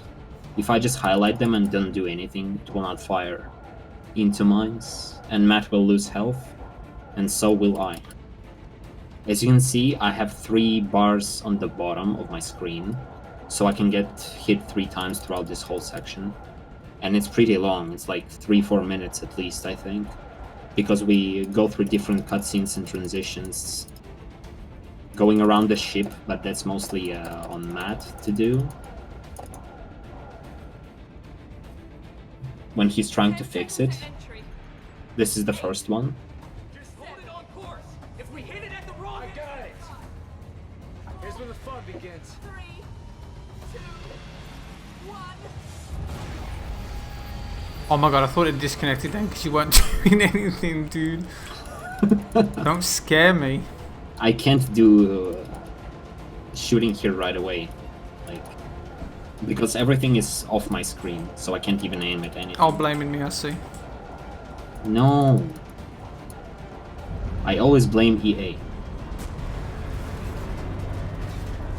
If I just highlight them and don't do anything, it will not fire into mines, and Matt will lose health, and so will I. As you can see, I have 3 bars on the bottom of my screen, so I can get hit 3 times throughout this whole section. And it's pretty long, it's like 3-4 minutes at least, I think. Because we go through different cutscenes and transitions going around the ship, but that's mostly on Matt to do. when he's trying to fix it. This is the first one. Just hold it on course. If we hit it at the wrong... I got it. Here's where the fun begins. 3, 2, 1. Oh my god, I thought it disconnected then because you weren't doing anything, dude. Don't scare me. I can't do shooting here right away, like, because everything is off my screen, so I can't even aim at anything. Oh, blaming me, I see. No. I always blame EA.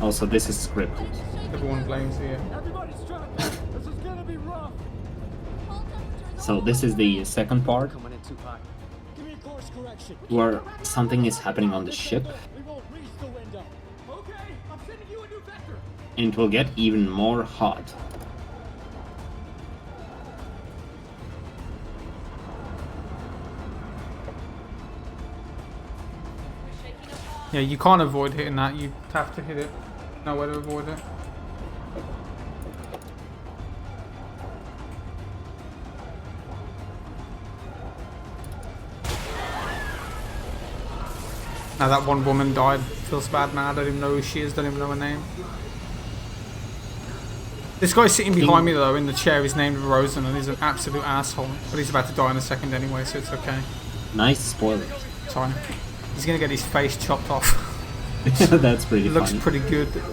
Also, this is scripted. Everyone blames you. Everybody strap. This is gonna be rough. So this is the second part, Coming in too hot. Give me a course correction. where something is happening on the ship, We won't reach the window. Okay, I'm sending you a new vector. and it will get even more hot. Yeah, you can't avoid hitting that. You have to hit it. No way to avoid it. Now that one woman died. Feels bad, man. I don't even know who she is. Don't even know her name. This guy sitting behind me though in the chair is named Rosen and he's an absolute asshole. But he's about to die in a second anyway, so it's okay. Nice spoilers. Sorry. He's gonna get his face chopped off. That's pretty It looks funny. pretty good. That's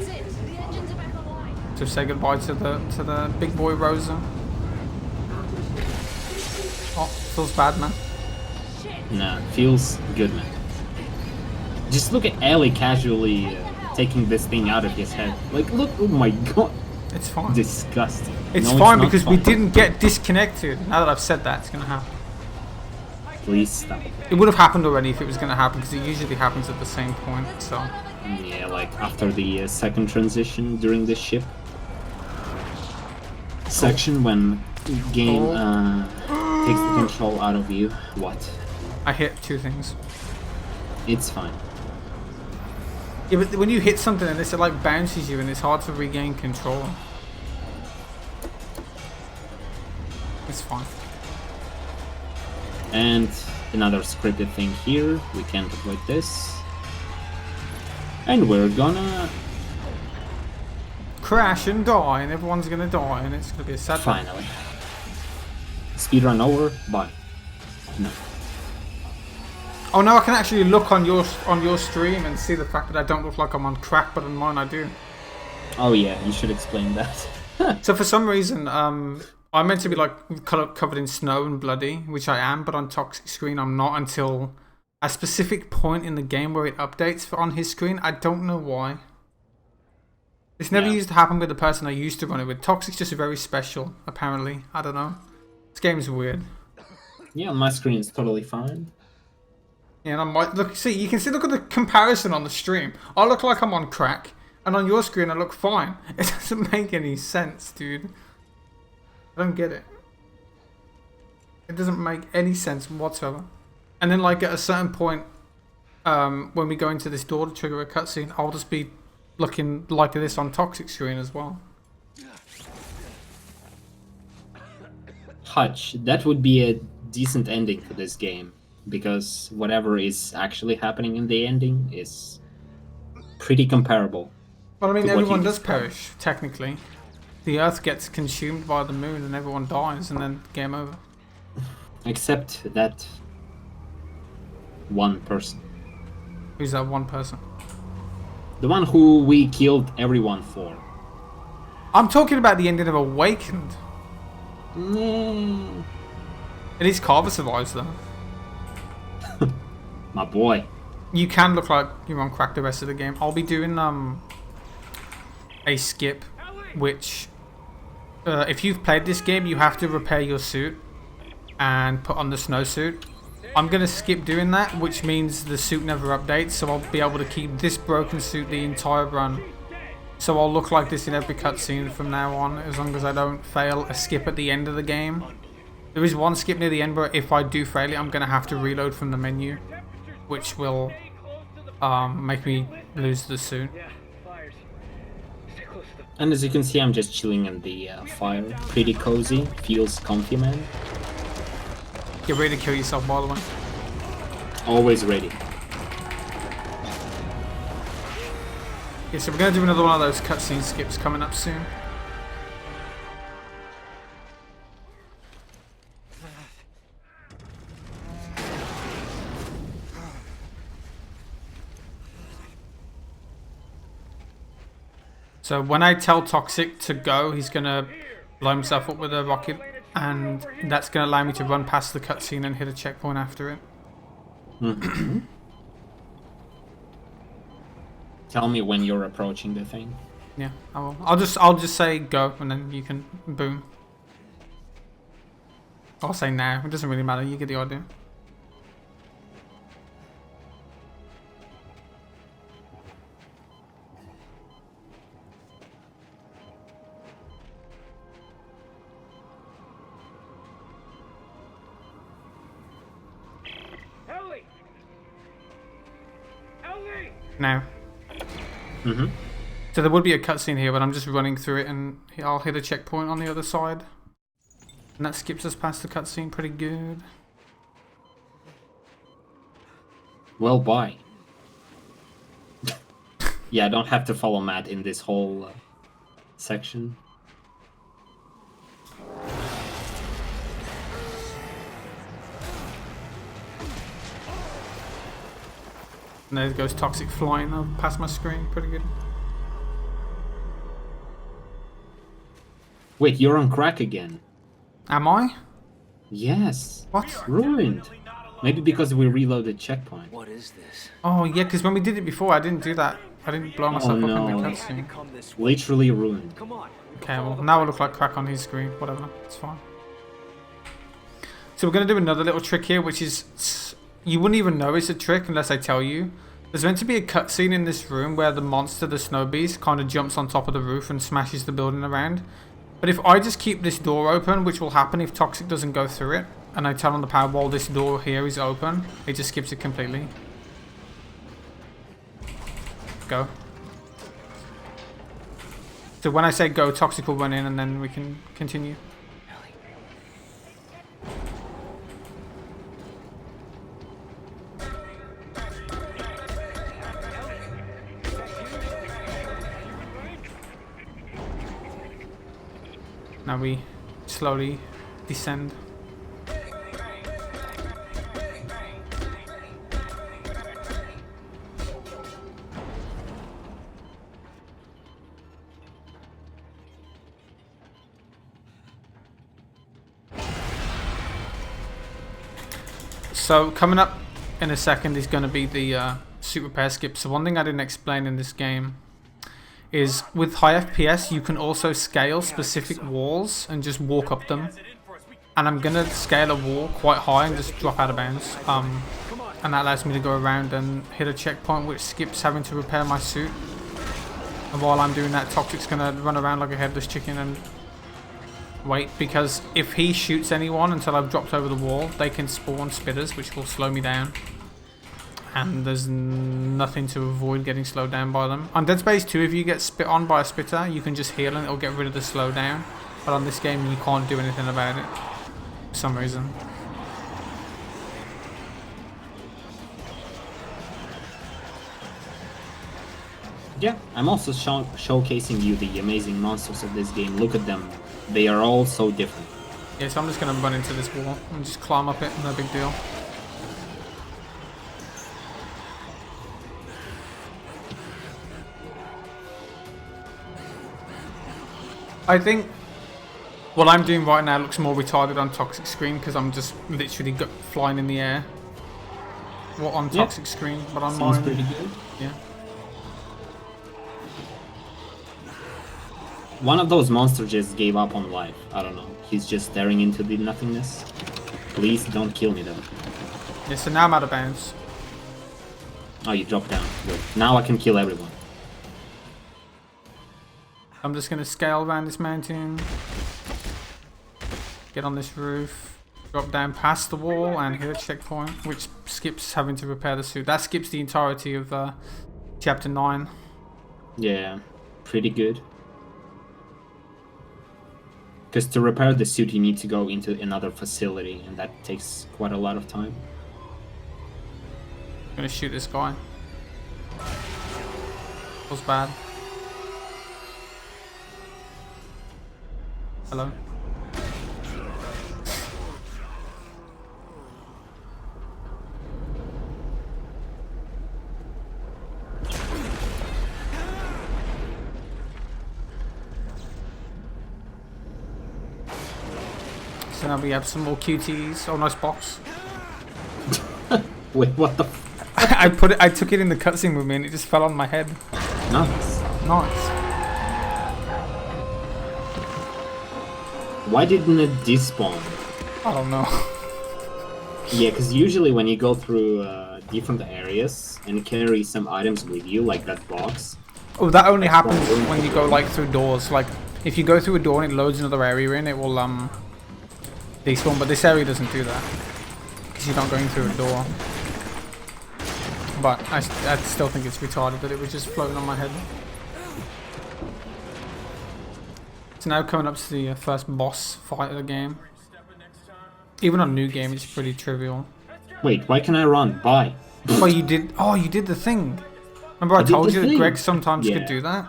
it. The engines are back online. So say goodbye to the big boy Rosa. Oh, feels bad, man. Nah, feels good, man. Just look at Ellie casually taking this thing out of his head. Like, look, oh my god. It's fine. Disgusting. It's No, fine not because we fine. didn't get disconnected. Now that I've said that, it's gonna happen. Please stop. It would have happened already if it was gonna happen because it usually happens at the same point. So Yeah, like after the second transition during the ship section when game takes the control out of you. What? I hit two things. It's fine. Yeah, but when you hit something and it like bounces you and it's hard to regain control. It's fine. And another scripted thing here. We can't avoid this. And we're gonna Crash and die and everyone's gonna die and it's gonna be a sad day. finally speedrun over. Bye. No. Oh, now I can actually look on your stream and see the fact that I don't look like I'm on crack, but on mine I do. Oh yeah, you should explain that. So for some reason, I'm meant to be like covered in snow and bloody, which I am, but on Toxic screen I'm not until a specific point in the game where it updates on his screen. I don't know why. This never used to happen with the person I used to run it with. Toxic's just very special, apparently. I don't know. This game's weird. Yeah, on my screen it's totally fine. Yeah, and I might look. See, you can see. Look at the comparison on the stream. I look like I'm on crack, and on your screen I look fine. It doesn't make any sense, dude. I don't get it. It doesn't make any sense whatsoever. And then, like at a certain point, when we go into this door to trigger a cutscene, I'll just be looking like this on Toxic screen as well. Hutch, that would be a decent ending for this game. Because whatever is actually happening in the ending is pretty comparable. Well, I mean, to what everyone you does described. perish, technically. The Earth gets consumed by the moon and everyone dies, and then game over. Except that one person. Who's that one person? The one who we killed everyone for. I'm talking about the ending of Awakened. At least Carver survives, though. My boy. You can look like you're on crack the rest of the game. I'll be doing a skip, which if you've played this game, you have to repair your suit and put on the snowsuit. I'm gonna skip doing that, which means the suit never updates, so I'll be able to keep this broken suit the entire run. So I'll look like this in every cutscene from now on, as long as I don't fail a skip at the end of the game. There is one skip near the end where if I do fail it, I'm gonna have to reload from the menu, which will make me lose the suit. Yeah, fires. Stay close to the... And as you can see, I'm just chilling in the fire. Pretty cozy. Feels comfy, man. Get ready to kill yourself, by the way. Always ready. Yeah, so we're gonna do another one of those cutscene skips coming up soon. So when I tell Toxic to go, he's gonna blow himself up with a rocket, and that's gonna allow me to run past the cutscene and hit a checkpoint after it. Mm-hmm. Tell me when you're approaching the thing. Yeah, I will. I'll just say go, and then you can boom. I'll say now. It doesn't really matter. You get the idea. Ellie! Ellie! Now. Mm-hmm. So there would be a cutscene here, but I'm just running through it, and I'll hit a checkpoint on the other side. And that skips us past the cutscene pretty good. Well, bye. Yeah, I don't have to follow Matt in this whole section. And there goes Toxic flying past my screen. Pretty good. Wait, you're on crack again. Am I? Yes. What? Ruined. Maybe because we reloaded checkpoint. What is this? Oh yeah, because when we did it before, I didn't do that. I didn't blow myself up in the cutscene. Literally ruined. Come on. Okay, well now I look like crack on his screen. Whatever, it's fine. So we're gonna do another little trick here, which is you wouldn't even know it's a trick unless I tell you. There's meant to be a cutscene in this room where the monster, the snow beast, kind of jumps on top of the roof and smashes the building around. But if I just keep this door open, which will happen if Toxic doesn't go through it, and I turn on the power while this door here is open, it just skips it completely. Go. So when I say go, Toxic will run in and then we can continue. Now we slowly descend. So coming up in a second is going to be the suit repair skip. So one thing I didn't explain in this game is with high FPS you can also scale specific walls and just walk up them. And I'm going to scale a wall quite high and just drop out of bounds. And that allows me to go around and hit a checkpoint which skips having to repair my suit. And while I'm doing that, Toxic's going to run around like a headless chicken and wait, because if he shoots anyone until I've dropped over the wall, they can spawn spitters which will slow me down. And there's nothing to avoid getting slowed down by them. On Dead Space 2, if you get spit on by a spitter, you can just heal and it'll get rid of the slowdown. But on this game, you can't do anything about it for some reason. Yeah, I'm also showcasing you the amazing monsters of this game. Look at them. They are all so different. Yeah, so I'm just going to run into this wall and just climb up it, no big deal. I think what I'm doing right now looks more retarded on Toxic screen because I'm just literally flying in the air. What on Toxic screen, but on mine. Sounds pretty good. Yeah. One of those monsters just gave up on life. I don't know. He's just staring into the nothingness. Please don't kill me though. Yeah, so now I'm out of bounds. Oh, you dropped down. Good. Now I can kill everyone. I'm just going to scale around this mountain. Get on this roof. Drop down past the wall and hit a checkpoint, which skips having to repair the suit. That skips the entirety of chapter 9. Yeah, pretty good. Because to repair the suit, you need to go into another facility, and that takes quite a lot of time. I'm gonna shoot this guy. Was bad. Hello. So now we have some more QTs. Oh, nice box. Wait, what the? I took it in the cutscene with me, and it just fell on my head. Nice. Nice. Why didn't it despawn? I don't know. Yeah, because usually when you go through different areas and carry some items with you, like that box. Oh, that only happens when you go like through doors. Like, if you go through a door and it loads another area in, it will despawn. But this area doesn't do that because you're not going through a door. But I still think it's retarded that it was just floating on my head. So now coming up to the first boss fight of the game. Even on new game, it's pretty trivial. Wait, why can I run? Bye. Oh, you did. Oh, you did the thing. Remember, I told you that Greg sometimes could do that.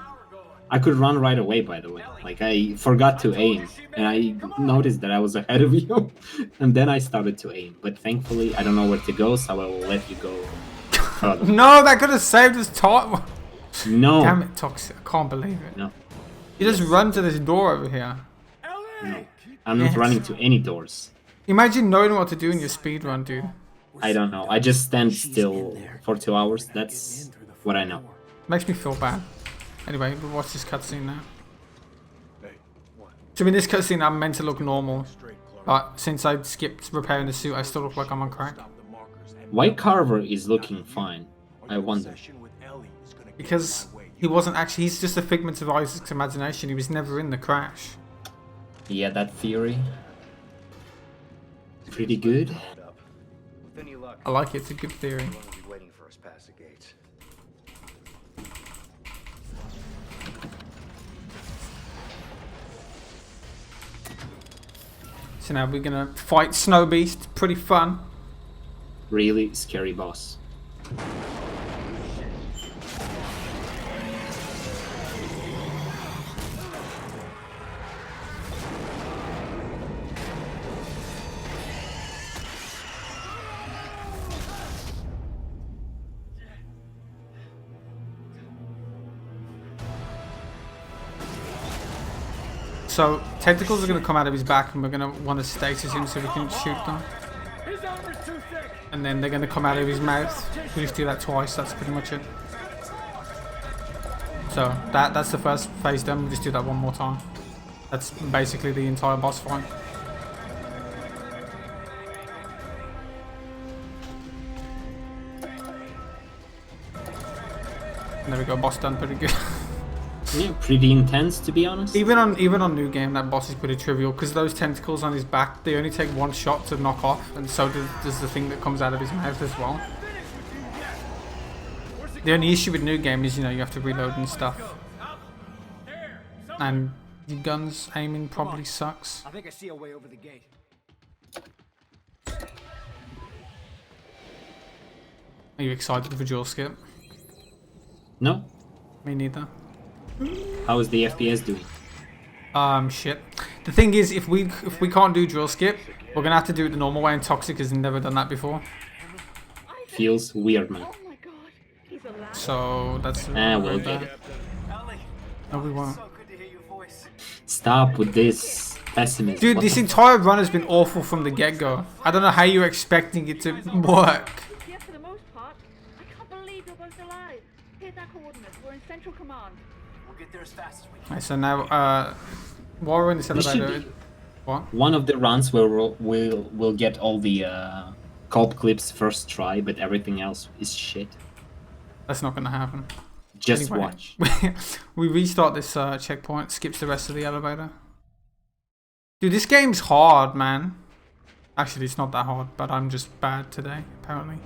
I could run right away, by the way. Like, I forgot to aim, and I noticed that I was ahead of you, and then I started to aim. But thankfully, I don't know where to go, so I will let you go further. No, that could have saved us time. No. Damn it, Toxic. I can't believe it. No. You just run to this door over here. No. I'm not running to any doors. Imagine knowing what to do in your speed run, dude. I don't know. I just stand still for 2 hours. That's what I know. Makes me feel bad. Anyway, we'll watch this cutscene now. So in this cutscene, I'm meant to look normal. But since I skipped repairing the suit, I still look like I'm on crack. Why Carver is looking fine? I wonder. Because he wasn't actually... He's just a figment of Isaac's imagination. He was never in the crash. Yeah, that theory. Pretty good. I like it. It's a good theory. So now we're gonna fight Snow Beast. Pretty fun. Really scary boss. So tentacles are going to come out of his back, and we're going to want to stasis him so we can shoot them. And then they're going to come out of his mouth. We just do that twice. That's pretty much it. So that's the first phase done. We'll just do that one more time. That's basically the entire boss fight. And there we go. Boss done. Pretty good. Yeah, pretty intense, to be honest. Even on new game, that boss is pretty trivial because those tentacles on his back, they only take one shot to knock off, and so does the thing that comes out of his mouth as well. The only issue with new game is, you know, you have to reload and stuff, and your gun's aiming probably sucks. I think I see a way over the gate. Are you excited for dual skip? No. Me neither. How is the FPS doing? Shit. The thing is, if we can't do drill skip, we're gonna have to do it the normal way, and Toxic has never done that before. Feels weird, man. So that's we'll get it. No, we won't. Stop with this pessimism. Dude, this entire run has been awful from the get-go. I don't know how you're expecting it to work. Yes, for the most part. I can't believe you're both alive. Here's our coordinates. We're in Central Command. We'll get there as fast as we can. Right, so now, while we're in this elevator... What? One of the runs where we'll get all the cult clips first try, but everything else is shit. That's not gonna happen. Just anyway, watch. We restart this checkpoint, skips the rest of the elevator. Dude, this game's hard, man. Actually, it's not that hard, but I'm just bad today, apparently.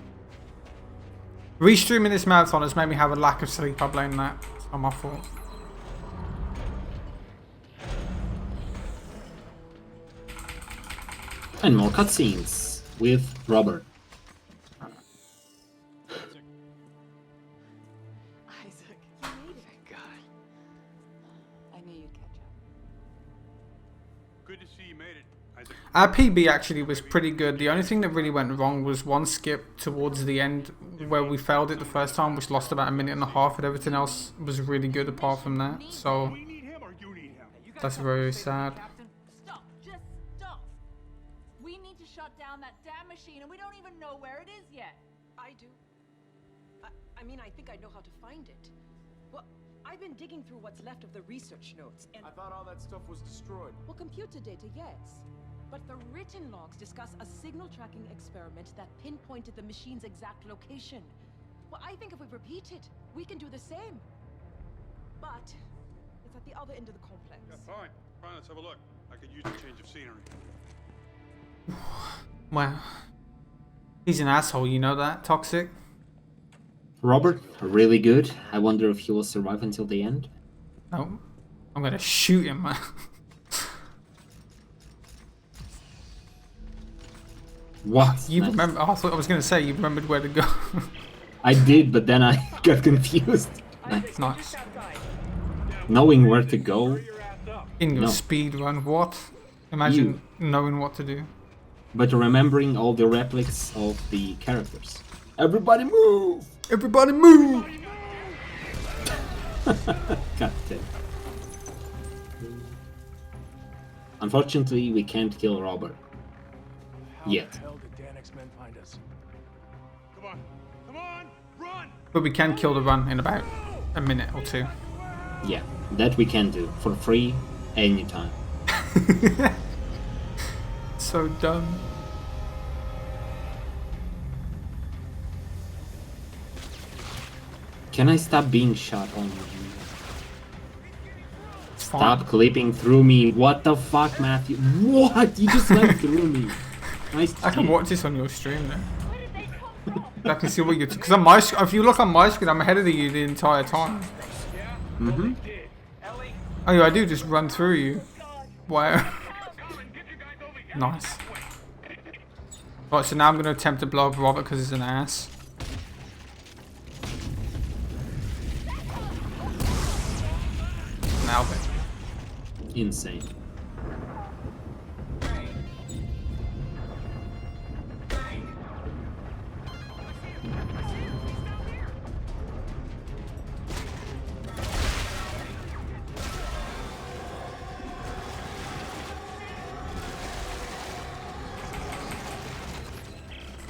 Restreaming this marathon has made me have a lack of sleep. I blame that. It's not my fault. And more cutscenes with Robert. Isaac, you made it. Thank God. I knew you'd catch up. Good to see you made it, Isaac. Our PB actually was pretty good. The only thing that really went wrong was one skip towards the end where we failed it the first time, which lost about 1.5 minutes, but everything else was really good apart from that. So that's very sad. Stop. Just stop. We need to shut down that damn machine and we don't even know where it is yet. I do. I mean, I think I know how to find it. Well, I've been digging through what's left of the research notes, and I thought all that stuff was destroyed. well, computer data, yes. But the written logs discuss a signal tracking experiment that pinpointed the machine's exact location. Well, I think if we repeat it, we can do the same. But it's at the other end of the complex. Yeah, fine. Fine, let's have a look. I could use a change of scenery. Well, he's an asshole, you know that? Toxic? Robert, really good. I wonder if he will survive until the end. No. I'm gonna shoot him, man. What? You remember? Oh, I thought I was gonna say you remembered where to go. I did, but then I got confused. Nice. Knowing where to go. In your No. speed run, what? Imagine knowing what to do. But remembering all the replics of the characters. Everybody move! Everybody move! God damn. Unfortunately, we can't kill Robert. Yet. How the hell did Danik's men find us? Come on. Come on! Run! But we can kill the run in about a minute or two. Yeah, that we can do. For free, anytime. So dumb. Can I stop being shot on? Fine. Stop clipping through me. What the fuck, Matthew? What? You just went through me. Nice. I can watch this on your stream then. I can see what you're. Because on my, if you look on my screen, I'm ahead of you the entire time. Mm-hmm. Oh yeah, I do just run through you. Wow. Nice. Right, so now I'm going to attempt to blow up Robert because he's an ass. Nailed it. Insane.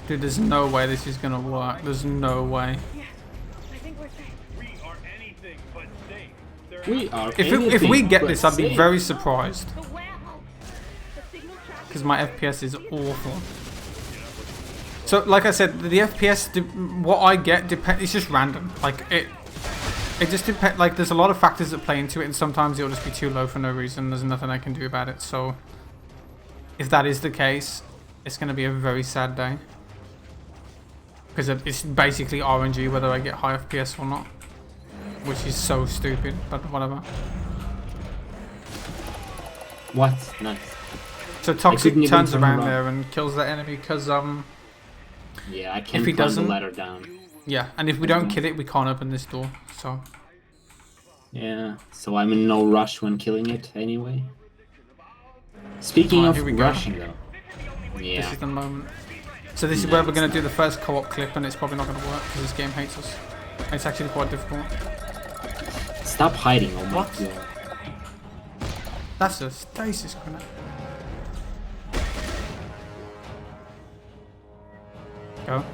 Dude, there's no way this is gonna work. There's no way. Yeah, I think we're safe. We are anything but safe. There We are. If we get this, I'd be safe. very surprised. The warehouse. The signal track. Because my FPS is awful. So, like I said, the FPS, what I get, it's just random. Like, it just depends. Like, there's a lot of factors that play into it, and sometimes it'll just be too low for no reason. There's nothing I can do about it. So, if that is the case, it's going to be a very sad day. Because it's basically RNG whether I get high FPS or not. Which is so stupid, but whatever. What? Nice. So Toxic couldn't even turns turn around around. there and kills that enemy because, Yeah, I if can't he climb the doesn't, ladder down. yeah, and if we don't kill it, we can't open this door, so. Yeah, so I'm in no rush when killing it anyway. Speaking Alright, of here we go. rushing though. This Yeah. is the moment. So this is where we're going to do the first co-op clip, and it's probably not going to work because this game hates us. It's actually quite difficult. Stop hiding, oh my What? god. That's a stasis grenade. Go.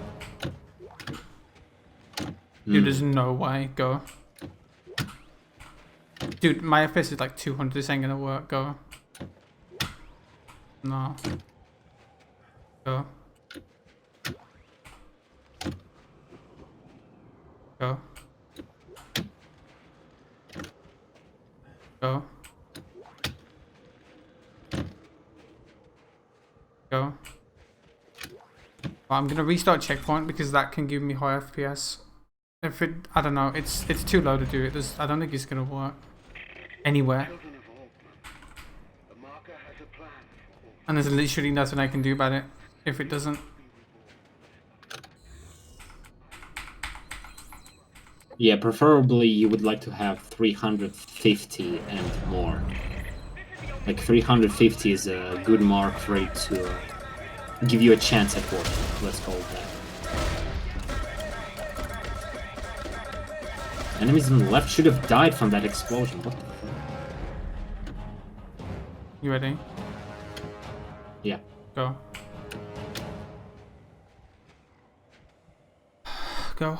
Dude, there's no way. Go. Dude, my FPS is like 200. This ain't gonna work. Go. No. Go. Go. Go. Go. I'm gonna restart checkpoint because that can give me high FPS. If it, I don't know, it's too low to do it. I don't think it's gonna work anywhere. And there's literally nothing I can do about it if it doesn't. Yeah, preferably you would like to have 350 and more. Like 350 is a good mark for it to give you a chance at working. Let's call it that. Enemies on the left should have died from that explosion. What the fuck? You ready? Yeah. Go. Go.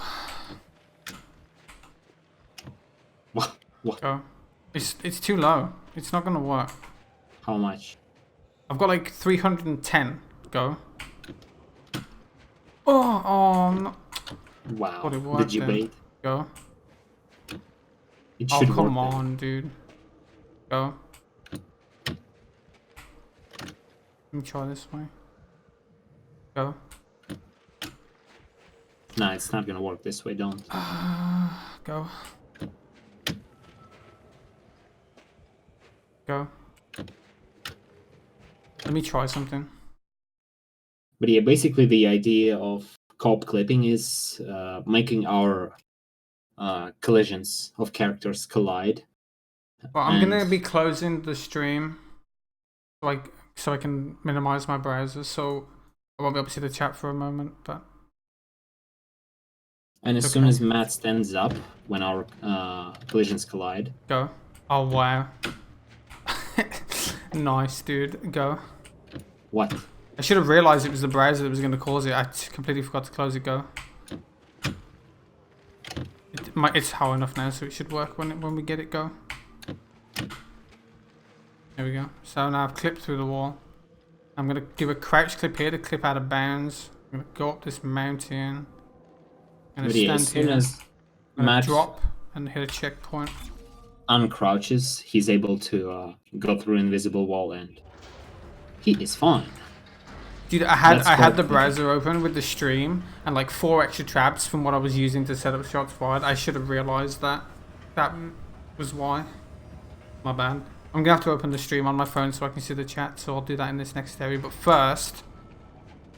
What? What? Go. It's too low. It's not gonna work. How much? I've got like 310. Go. Oh no. Wow. It Did you then. bait? Go. It Oh should come work on, dude. Go. Let me try this way. Go. Nah, it's not gonna work this way, don't. Go. Go. Let me try something. But yeah, basically the idea of co-op clipping is making our collisions of characters collide. Well, I'm gonna be closing the stream, like so I can minimize my browser, so I won't be able to see the chat for a moment. But and as soon as Matt stands up when our collisions collide, go. Oh wow. Nice, dude. Go. What? I should have realized it was the browser that was going to cause it. I completely forgot to close it. Go. It's high enough now, so it should work when we get it. Go. There we go. So now I've clipped through the wall. I'm going to do a crouch clip here to clip out of bounds. I'm going to go up this mountain. I'm going to stand as soon here. as I'm Matt drop and hit a checkpoint. uncrouches, he's able to go through invisible wall, and he is fine. Dude, I had the browser open with the stream and like 4 extra traps from what I was using to set up shots fired. I should have realized that. That was why. My bad. I'm gonna have to open the stream on my phone so I can see the chat, so I'll do that in this next area. But first,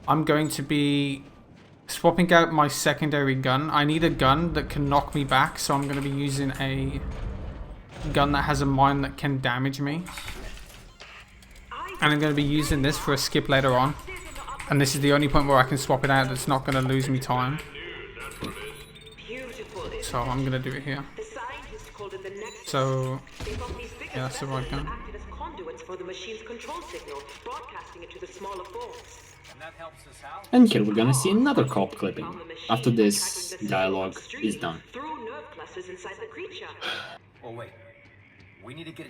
I'm going to be swapping out my secondary gun. I need a gun that can knock me back, so I'm going to be using a gun that has a mine that can damage me. And I'm going to be using this for a skip later on. And this is the only point where I can swap it out that's not going to lose me time. So I'm going to do it here. So, yeah, that's the right gun. And here we're gonna see another co-op clipping after this dialogue is done.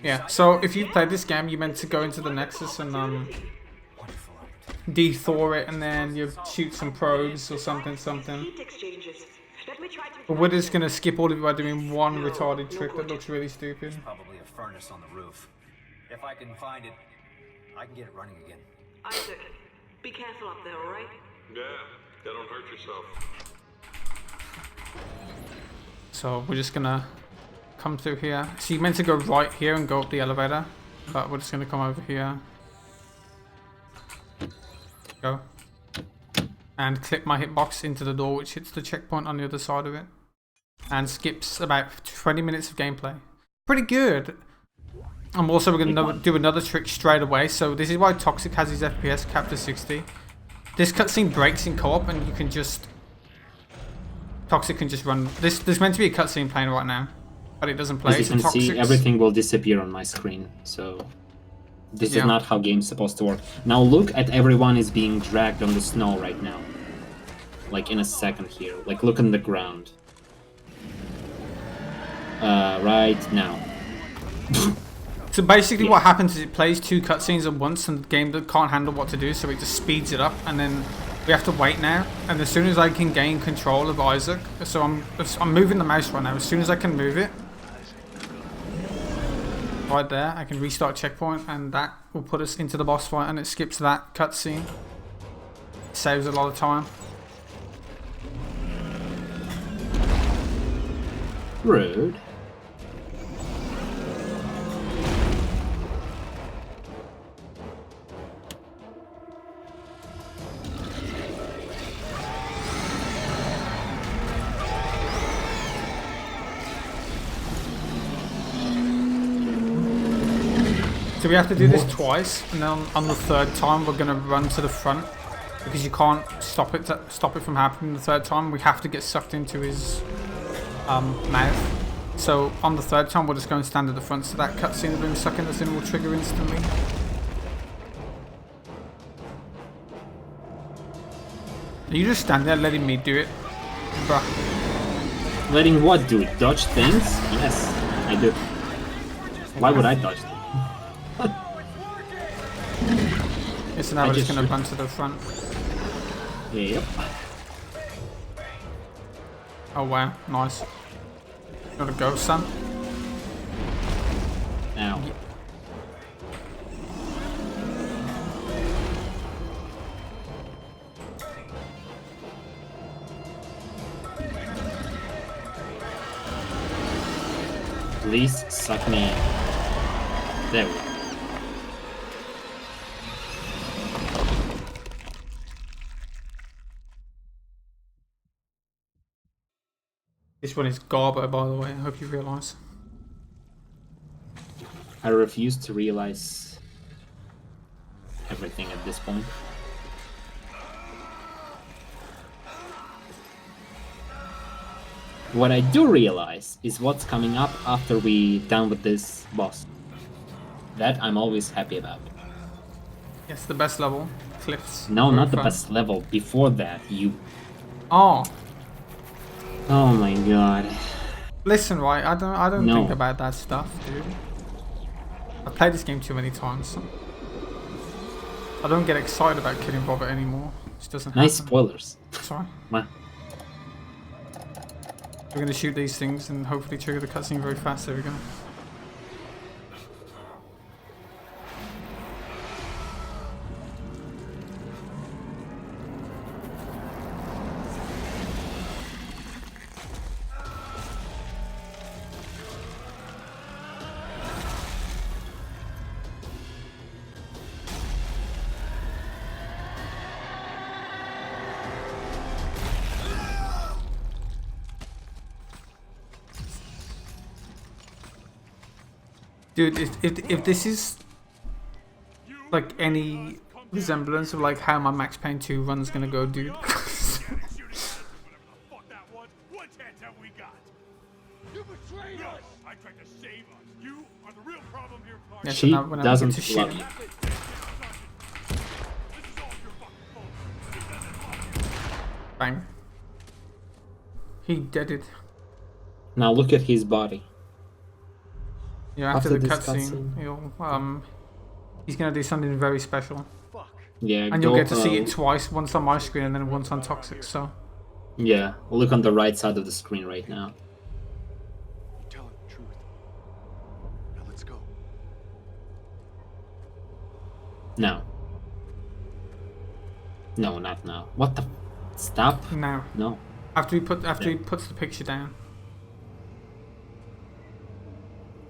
Yeah, so if you've played this game, you're meant to go into the Nexus and de-Thor it, and then you shoot some probes or something. But we're just gonna skip all of it by doing one retarded trick that looks really stupid. Probably a furnace on the roof. If I can find it, I can get it running again. Isaac, be careful up there, alright? Yeah, don't hurt yourself. So we're just gonna come through here. So you're meant to go right here and go up the elevator, but we're just gonna come over here. Go. And clip my hitbox into the door, which hits the checkpoint on the other side of it. And skips about 20 minutes of gameplay. Pretty good. I'm also going to do another trick straight away. So this is why Toxic has his FPS capped to 60. This cutscene breaks in co-op and you can just... Toxic can just run... There's meant to be a cutscene playing right now. But it doesn't play. As you can see, everything will disappear on my screen. So this is not how game's supposed to work. Now look at everyone is being dragged on the snow right now. Like in a second here. Like look on the ground. Right now. So basically what happens is it plays 2 cutscenes at once and the game can't handle what to do, so it just speeds it up, and then we have to wait now. And as soon as I can gain control of Isaac, so I'm moving the mouse right now, as soon as I can move it, right there, I can restart checkpoint, and that will put us into the boss fight, and it skips that cutscene. Saves a lot of time. Rude. So we have to do this twice, and then on the third time we're gonna run to the front because you can't stop it from happening the third time. We have to get sucked into his mouth. So on the third time we'll just go and stand at the front, so that cutscene of him sucking us in will trigger instantly. You just stand there letting me do it, bruh. Letting what do it? Dodge things? Yes, I do. Why would I dodge them? Yes, now we're just gonna run to the front. Yep. Oh wow, nice. Gotta go, son. Now. Please suck me in. There we go. This one is Garbo, by the way, I hope you realise. I refuse to realize everything at this point. What I do realize is what's coming up after we done with this boss. That I'm always happy about. Yes, the best level. Cliffs. No, not the best level. Before that, you... Oh. Oh my god. Listen, right, I don't No. think about that stuff, dude. I've played this game too many times. I don't get excited about killing Robert anymore. It just doesn't happen. Nice spoilers. Sorry. Wow. We're gonna shoot these things and hopefully trigger the cutscene very fast. There we go. Dude, if this is like any resemblance of like how my Max Payne 2 run's gonna go, dude. Yeah, She so now doesn't to love shoot. you. Bang. He deaded. Now look at his body. Yeah, after the this cutscene, he's gonna do something very special. Yeah, And you'll get to see it twice, once on my screen and then once on Toxic, so... Yeah, look on the right side of the screen right now. You're telling the truth. Now let's go. No. No, not now. What the... Stop? Now. No. After he puts the picture down.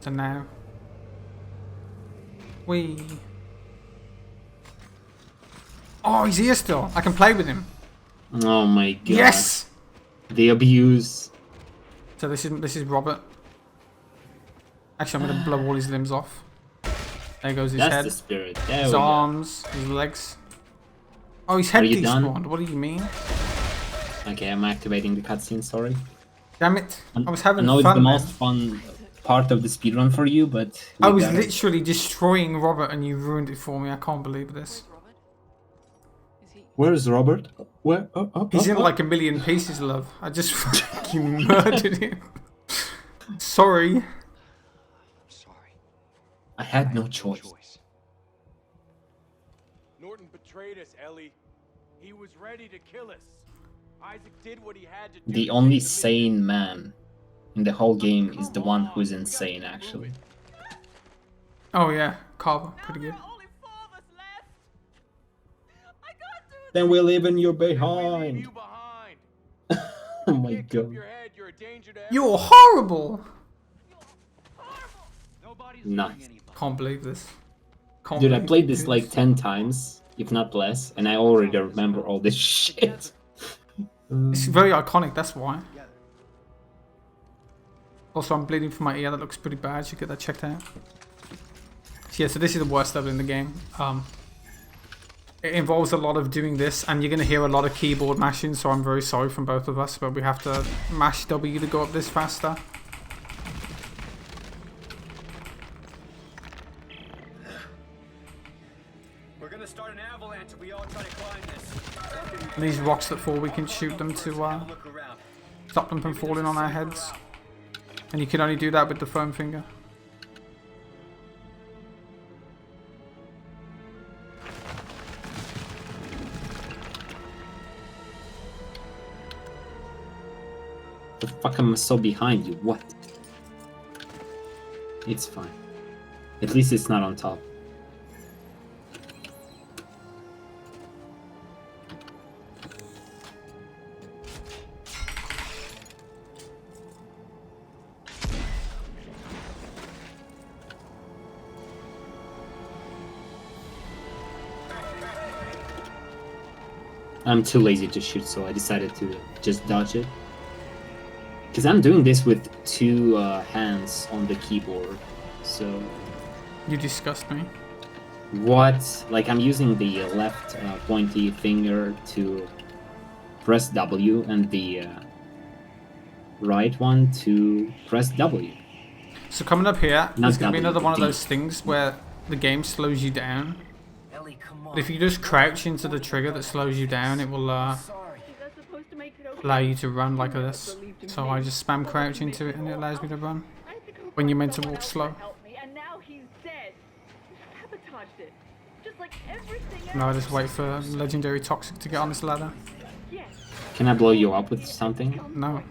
So now. Wee. Oh, he's here still. I can play with him. Oh my god. Yes! The abuse. So this is Robert. Actually, I'm gonna blow all his limbs off. There goes his That's head. the spirit. There His we go. arms, his legs. Oh, his head Are you done? despawned. What do you mean? Okay, I'm activating the cutscene, sorry. Damn it. I was having I know fun. it's the man. most fun part of the speedrun for you, but... I we was got it. literally destroying Robert and you ruined it for me. I can't believe this. Where is Robert? Where? He's in like a million pieces, love. I just fucking murdered him. Sorry. I had no choice. Norton betrayed us, Ellie. He was ready to kill us. Isaac did what he had to do. The only sane man in the whole game is the one who's insane, actually. Oh yeah, Carver, pretty good. Then we're leaving you behind. Oh my god. Your head, you're a You're horrible! Nice. Can't believe this. Can't Dude, I believe played you this do like 10 times, if not less, and I already remember all this shit. It's very iconic, that's why. Also, I'm bleeding from my ear. That looks pretty bad. Should get that checked out. So yeah, so this is the worst level in the game. It involves a lot of doing this, and you're going to hear a lot of keyboard mashing, so I'm very sorry from both of us, but we have to mash W to go up this faster. We're gonna start an avalanche if we all try to climb this. And these rocks that fall, we can shoot them to stop them from falling on our heads. And you can only do that with the foam finger. The fuck am I so behind you? What? It's fine. At least it's not on top. I'm too lazy to shoot, so I decided to just dodge it. Because I'm doing this with two hands on the keyboard, so... You disgust me. What? Like, I'm using the left pointy finger to press W and the right one to press W. So coming up here, there's going to be another one of D. those things where the game slows you down. But if you just crouch into the trigger that slows you down, it will allow you to run like this. So I just spam crouch into it and it allows me to run when you're meant to walk slow. And now he's dead. Sabotaged it. Just like everything No, I just wait for legendary toxic to get on this ladder. Can I blow you up with something? No.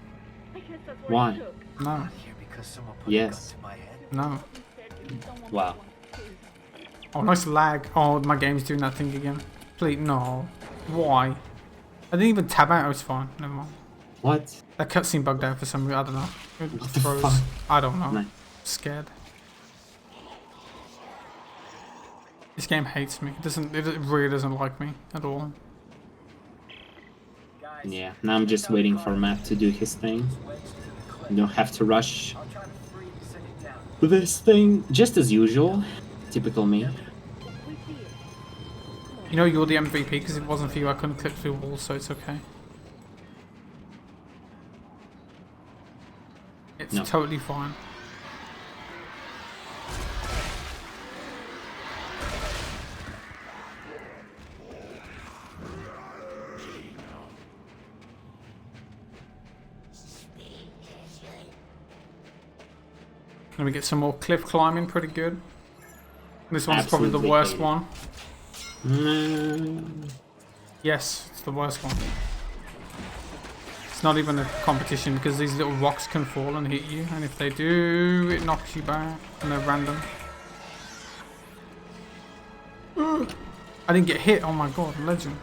Why? No. Yes. No. Wow. Oh, nice lag. Oh, my game's doing that thing again. Please, no. Why? I didn't even tab out, it was fine. Never mind. What? That cutscene bugged out for some reason, I don't know. It What the froze. fuck? I don't know. Nice. Scared. This game hates me. It really doesn't like me at all. Yeah, now I'm just waiting for Matt to do his thing. You don't have to rush this thing. Just as usual. Typical me. You know you're the MVP because if it wasn't for you I couldn't clip through walls, so it's okay. It's No. totally fine. Let me get some more cliff climbing, pretty good. This one's probably the Absolutely worst hated. one. Mm. Yes, it's the worst one. It's not even a competition because these little rocks can fall and hit you, and if they do, it knocks you back, and they're random. I didn't get hit, oh my god, legend.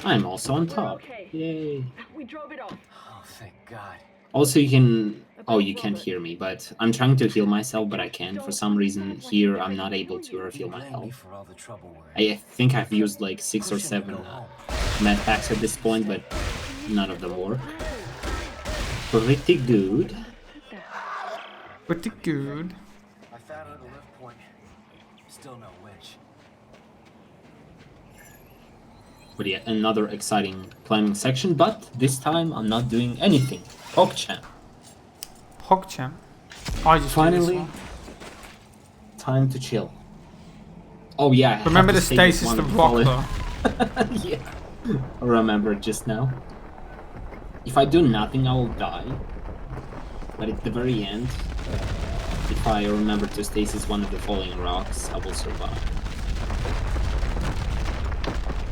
I'm also on top. Yay. We drove it off. Oh, thank God. Also, you can... Oh, you can't hear me, but I'm trying to heal myself, but I can't. For some reason, here, I'm not able to refill my health. I think I've used like 6 or 7 med packs at this point, but none of them work. Pretty good. Pretty good. I found another lift point. Still no winch. But yeah, another exciting climbing section, but this time I'm not doing anything. PogChamp. PogChamp. I just Finally, time to chill. Oh yeah, I have remember to the save this stasis, one the before rock it- though. Yeah, I remember just now. If I do nothing, I will die. But at the very end, if I remember to stasis one of the falling rocks, I will survive.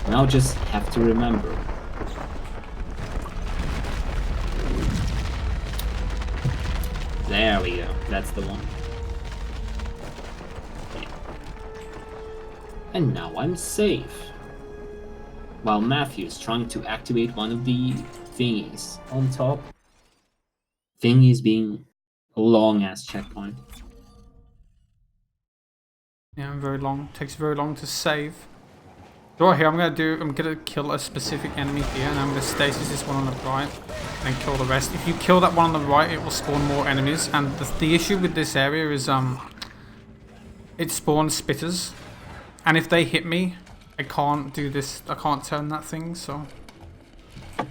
Now just have to remember. There we go. That's the one. Okay. And now I'm safe. While Matthew's trying to activate one of the thingies on top. Thingies being a long-ass checkpoint. Yeah, very long. Takes very long to save. So right here, I'm gonna kill a specific enemy here, and I'm gonna stasis this one on the right, and kill the rest. If you kill that one on the right, it will spawn more enemies. And the issue with this area is it spawns spitters, and if they hit me, I can't do this. I can't turn that thing. So. I'm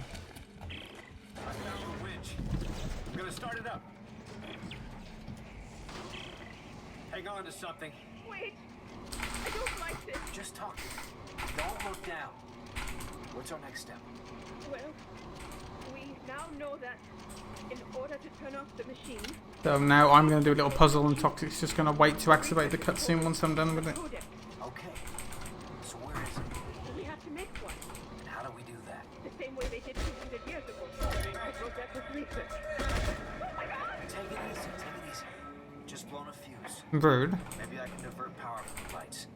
gonna start it up. Hang on to something. Wait. I don't like this. Just talk. Don't look down. What's our next step? Well, we now know that in order to turn off the machine... So now I'm going to do a little puzzle, and Toxic's just going to wait to activate the cutscene once I'm done with it. Okay. So where is it? We have to make one. And how do we do that? The same way they did 200 years ago. I wrote that with research. Oh my god! Take it easy, take it easy. Just blown a fuse. Rude. Maybe I can divert power from the lights.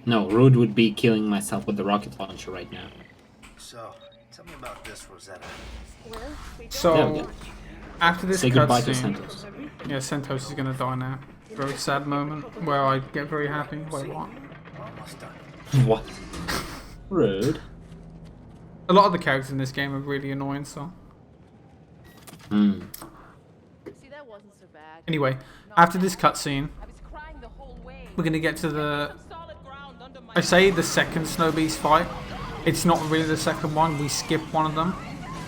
No, Rude would be killing myself with the rocket launcher right now. So, tell me about this, Rosetta. Well, we don't So, after this Say goodbye to cutscene, Santos. yeah, Santos is gonna die now. Very sad moment where I get very happy. Wait, what? Almost done. What? Rude. A lot of the characters in this game are really annoying. So, Hmm. See, that wasn't so bad. anyway, after this cutscene, I was crying the whole way. we're gonna get to the. I say the second Snow Beast fight. It's not really the second one. We skip one of them.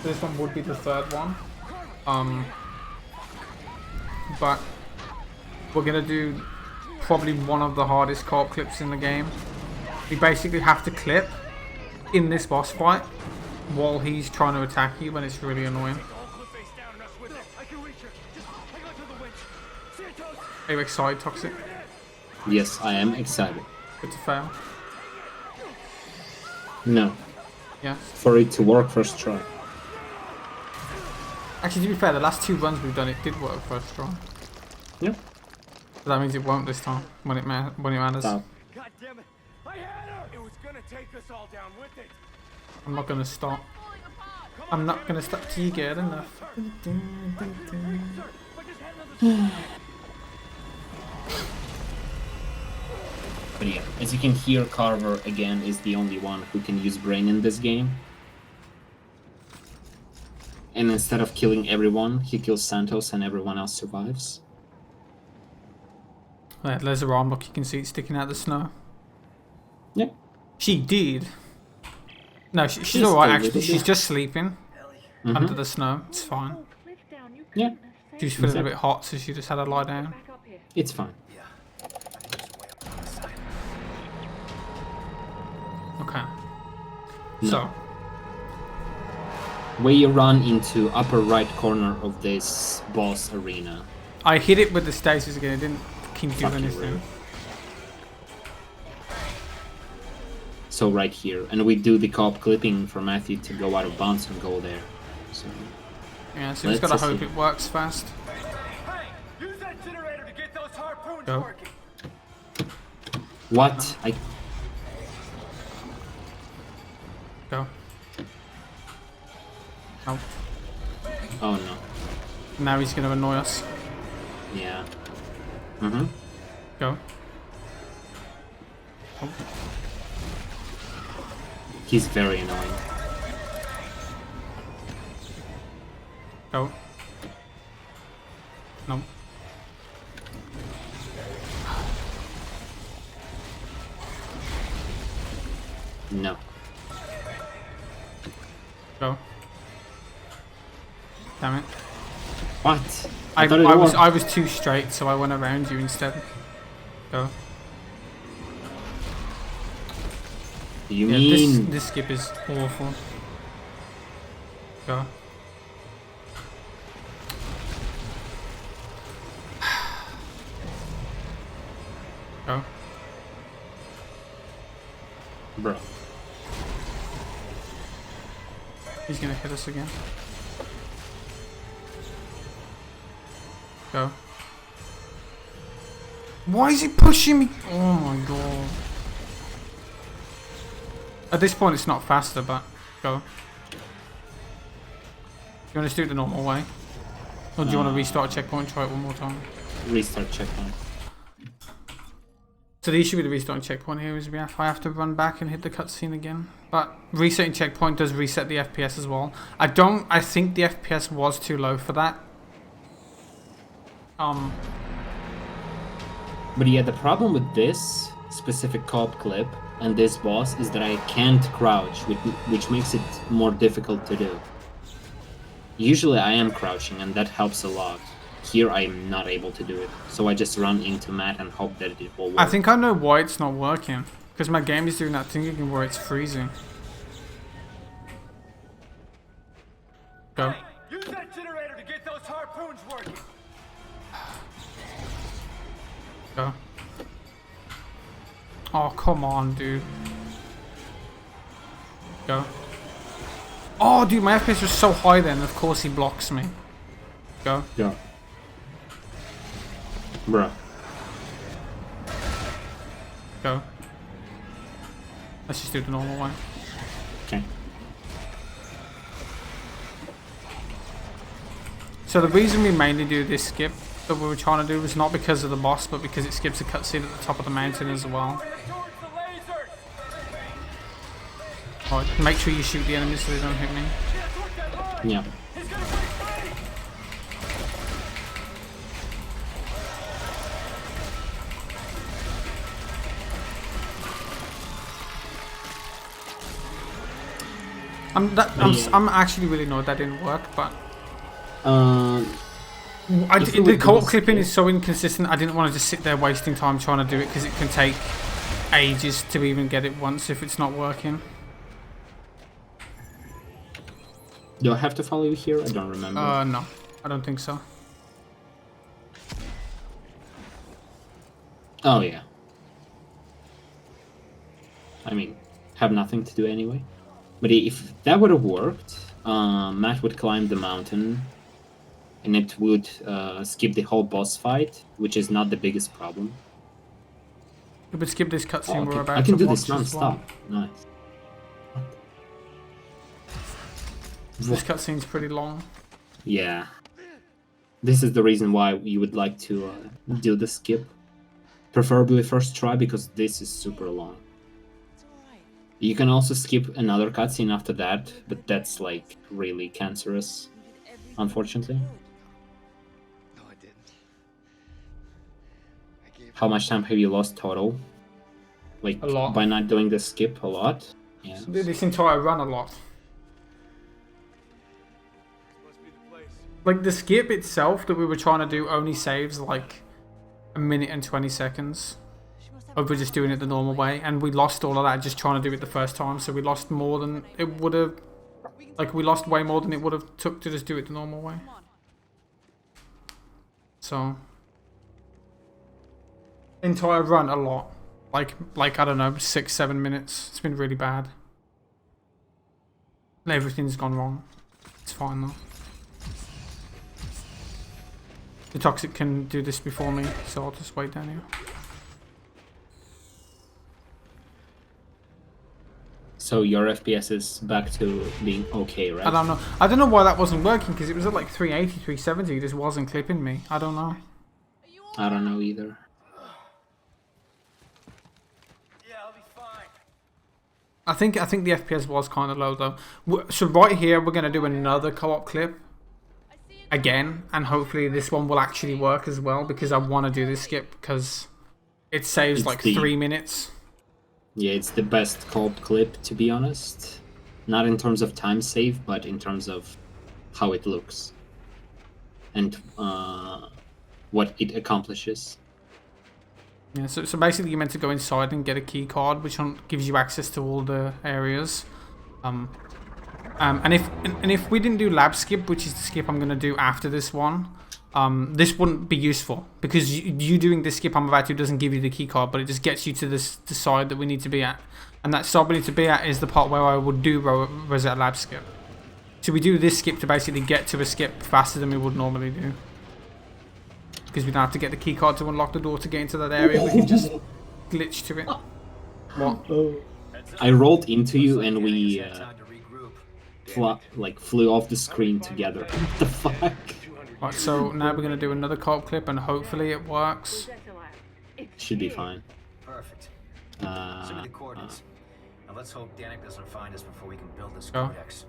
This one would be the third one. But we're gonna do probably one of the hardest co-op clips in the game. We basically have to clip in this boss fight while he's trying to attack you, and it's really annoying. Are you excited, Toxic? Yes, I am excited. Good to fail. No. Yeah. For it to work first try. Actually, to be fair, the last two runs we've done, it did work first try. Yeah. But that means it won't this time when it matters. Stop. God damn it! I had her! It was gonna take us all down with it. I'm not gonna stop. I'm not gonna stop till you get enough. But yeah, as you can hear, Carver again is the only one who can use brain in this game. And instead of killing everyone, he kills Santos and everyone else survives. That laser arm, look, you can see it sticking out of the snow. Yeah. She did. No, she's Just alright a actually. little She's bit. just sleeping under the snow. It's fine. Yeah. She's feeling a bit hot, so she just had to lie down. It's fine. Okay. No. So, Where you run into upper right corner of this boss arena. I hit it with the stasis again. It didn't fucking do Fucking anything. rude. So right here, and we do the co-op clipping for Matthew to go out of bounds and go there. So Yeah, so we just let's gotta hope see. it works fast. Hey, use that generator to get those harpoons Go. working. What? I Go. Oh, oh no. now he's gonna annoy us. Yeah. Mm-hmm. Go. Oh. He's very annoying. Go. No. No. Go. Damn it. What? I thought it was worked. I was too straight, so I went around you instead. Go. You Yeah, mean this skip is awful. Go. Go. bro? He's gonna hit us again. Go. Why is he pushing me? Oh my god. At this point it's not faster, but go. You want to do it the normal way? Or do you want to restart a checkpoint and try it one more time? Restart checkpoint. So the issue with the restarting checkpoint here is I have to run back and hit the cutscene again. But resetting checkpoint does reset the FPS as well. I think the FPS was too low for that. But yeah, the problem with this specific co-op clip and this boss is that I can't crouch, which makes it more difficult to do. Usually I am crouching and that helps a lot. Here I am not able to do it, so I just run into Matt and hope that it will work. I think I know why it's not working. Because my game is doing that thing again where it's freezing. Go. Hey, use that generator to get those harpoons working. Go. Oh, come on, dude. Go. Oh, dude, my FPS was so high then. Of course he blocks me. Go. Go. Bruh. Go. Let's just do it the normal way. Okay. So the reason we mainly do this skip that we were trying to do was not because of the boss, but because it skips a cutscene at the top of the mountain as well. Alright, make sure you shoot the enemies so they don't hit me. Yeah. I'm actually really annoyed that didn't work, but the co-op clipping is so inconsistent. I didn't want to just sit there wasting time trying to do it because it can take ages to even get it once if it's not working. Do I have to follow you here? I don't remember. No, I don't think so. Oh yeah. I mean, have nothing to do anyway. But if that would have worked, Matt would climb the mountain, and it would skip the whole boss fight, which is not the biggest problem. It would skip this cutscene we're about I can to do this watch as non-stop. well. Nice. This cutscene's pretty long. Yeah. This is the reason why you would like to do the skip. Preferably first try, because this is super long. You can also skip another cutscene after that, but that's like really cancerous, unfortunately. No, I didn't. How much time have you lost total? Like, a lot. By not doing the skip? A lot? Yeah. This entire run a lot. Like the skip itself that we were trying to do only saves like a minute and 20 seconds. Of we're just doing it the normal way, and we lost all of that just trying to do it the first time, so we lost more than it would have, like we lost way more than it would have took to just do it the normal way. So entire run a lot, like I don't know, 6-7 minutes. It's been really bad. Everything's gone wrong. It's fine though. The Toxic can do this before me, so I'll just wait down here. So your FPS is back to being okay, right? I don't know. I don't know why that wasn't working, because it was at like 380, 370. It just wasn't clipping me. I don't know. I don't know either. Yeah, I'll be fine. I think the FPS was kind of low though. So right here, we're gonna do another co-op clip again, and hopefully this one will actually work as well, because I want to do this skip because it saves It's like the- 3 minutes. Yeah, it's the best co-op clip, to be honest. Not in terms of time save, but in terms of how it looks. And what it accomplishes. Yeah, so basically you're meant to go inside and get a key card, which gives you access to all the areas. And if we didn't do lab skip, which is the skip I'm gonna do after this one, this wouldn't be useful, because you doing this skip I'm about to doesn't give you the key card, but it just gets you to the side that we need to be at, and that side we need to be at is the part where I would do Rosetta lab skip. So we do this skip to basically get to a skip faster than we would normally do. Because we don't have to get the key card to unlock the door to get into that area. We can just glitch to it. What? I rolled into you and we flew off the screen together. What the fuck? Right, so now we're going to do another co-op clip and hopefully it works. Should be fine. Perfect. Send me the coordinates. Now let's hope Danik doesn't find us before we can build this codex.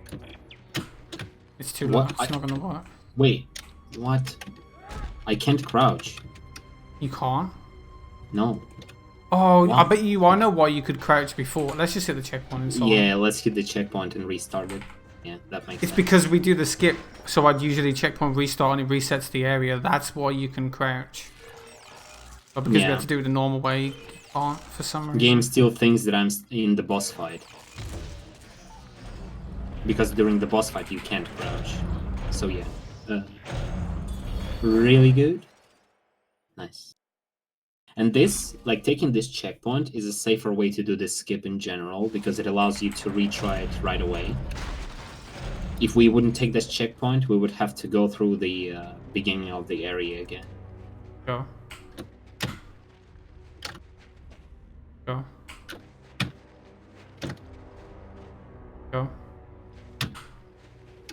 It's too low. It's not going to work. Wait, what? I can't crouch. You can't? No. Oh, what? I bet you. I know why you could crouch before. Let's just hit the checkpoint and so Yeah, let's hit the checkpoint and restart it. Yeah, that makes sense. It's because we do the skip, so I'd usually checkpoint restart and it resets the area. That's why you can crouch. But because we have to do it the normal way, you can't for some reason. Game still thinks that I'm in the boss fight. Because during the boss fight you can't crouch. So yeah. Really good. Nice. And this, like taking this checkpoint, is a safer way to do this skip in general, because it allows you to retry it right away. If we wouldn't take this checkpoint, we would have to go through the beginning of the area again. Go. Go. Go.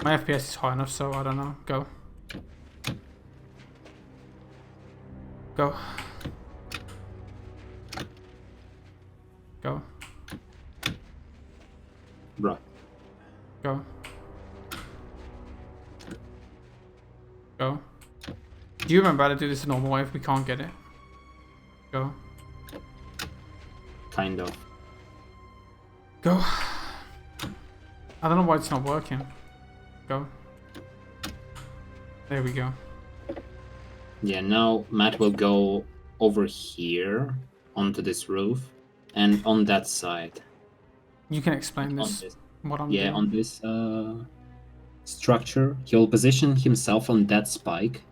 My FPS is high enough, so I don't know. Go. Go. Go. Bruh. Go. Go. Do you remember how to do this the normal way if we can't get it? Go. Kind of. Go. I don't know why it's not working. Go. There we go. Yeah, now Matt will go over here onto this roof and on that side. You can explain this. What I'm doing. On this structure, he'll position himself on that spike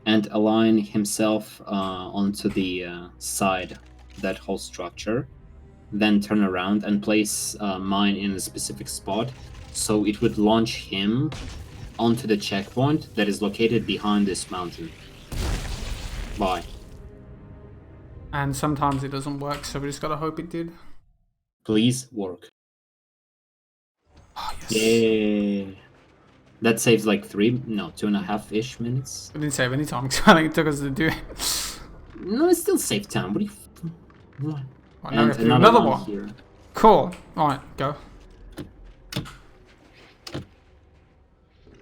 and align himself onto the side of that whole structure. Then turn around and place mine in a specific spot, so it would launch him onto the checkpoint that is located behind this mountain. Bye. And sometimes it doesn't work, so we just gotta hope it did. Please work. Oh, yes. Yay. That saves like 2.5-ish minutes. It didn't save any time because I think it took us to do it. No, it still saved time. What do you... Right, now we have to do another one. Here. Cool. Alright, go.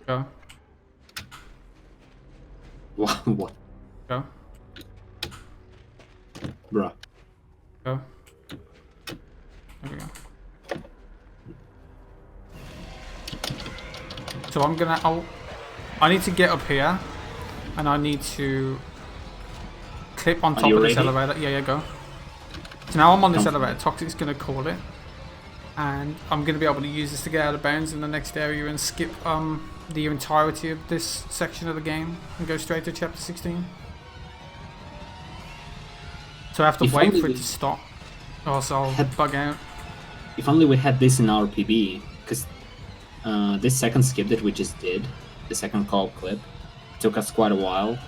Go. What? Go. Bruh. Go. There we go. So I'm gonna... I need to get up here. And I need to... clip on top of this elevator. Yeah, go. So now I'm on this elevator. Toxic's gonna call it. And I'm gonna be able to use this to get out of bounds in the next area and skip the entirety of this section of the game and go straight to chapter 16. So I have to wait for it to stop, or else I'll bug out. If only we had this in our PB, because this second skip that we just did, the second call clip, took us quite a while,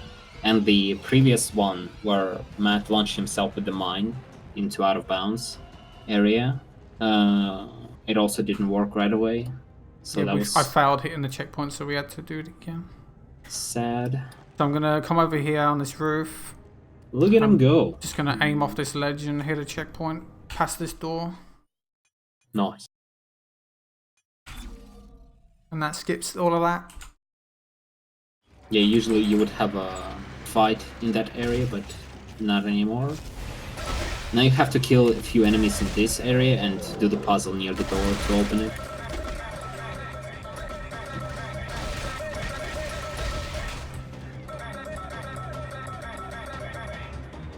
and the previous one where Matt launched himself with the mine into out of bounds area, it also didn't work right away. So yeah, I failed hitting the checkpoint, so we had to do it again. Sad. So I'm gonna come over here on this roof. Look at him go. Just gonna aim off this ledge and hit a checkpoint past this door. Nice. And that skips all of that. Yeah, usually you would have a fight in that area, but not anymore. Now you have to kill a few enemies in this area and do the puzzle near the door to open it.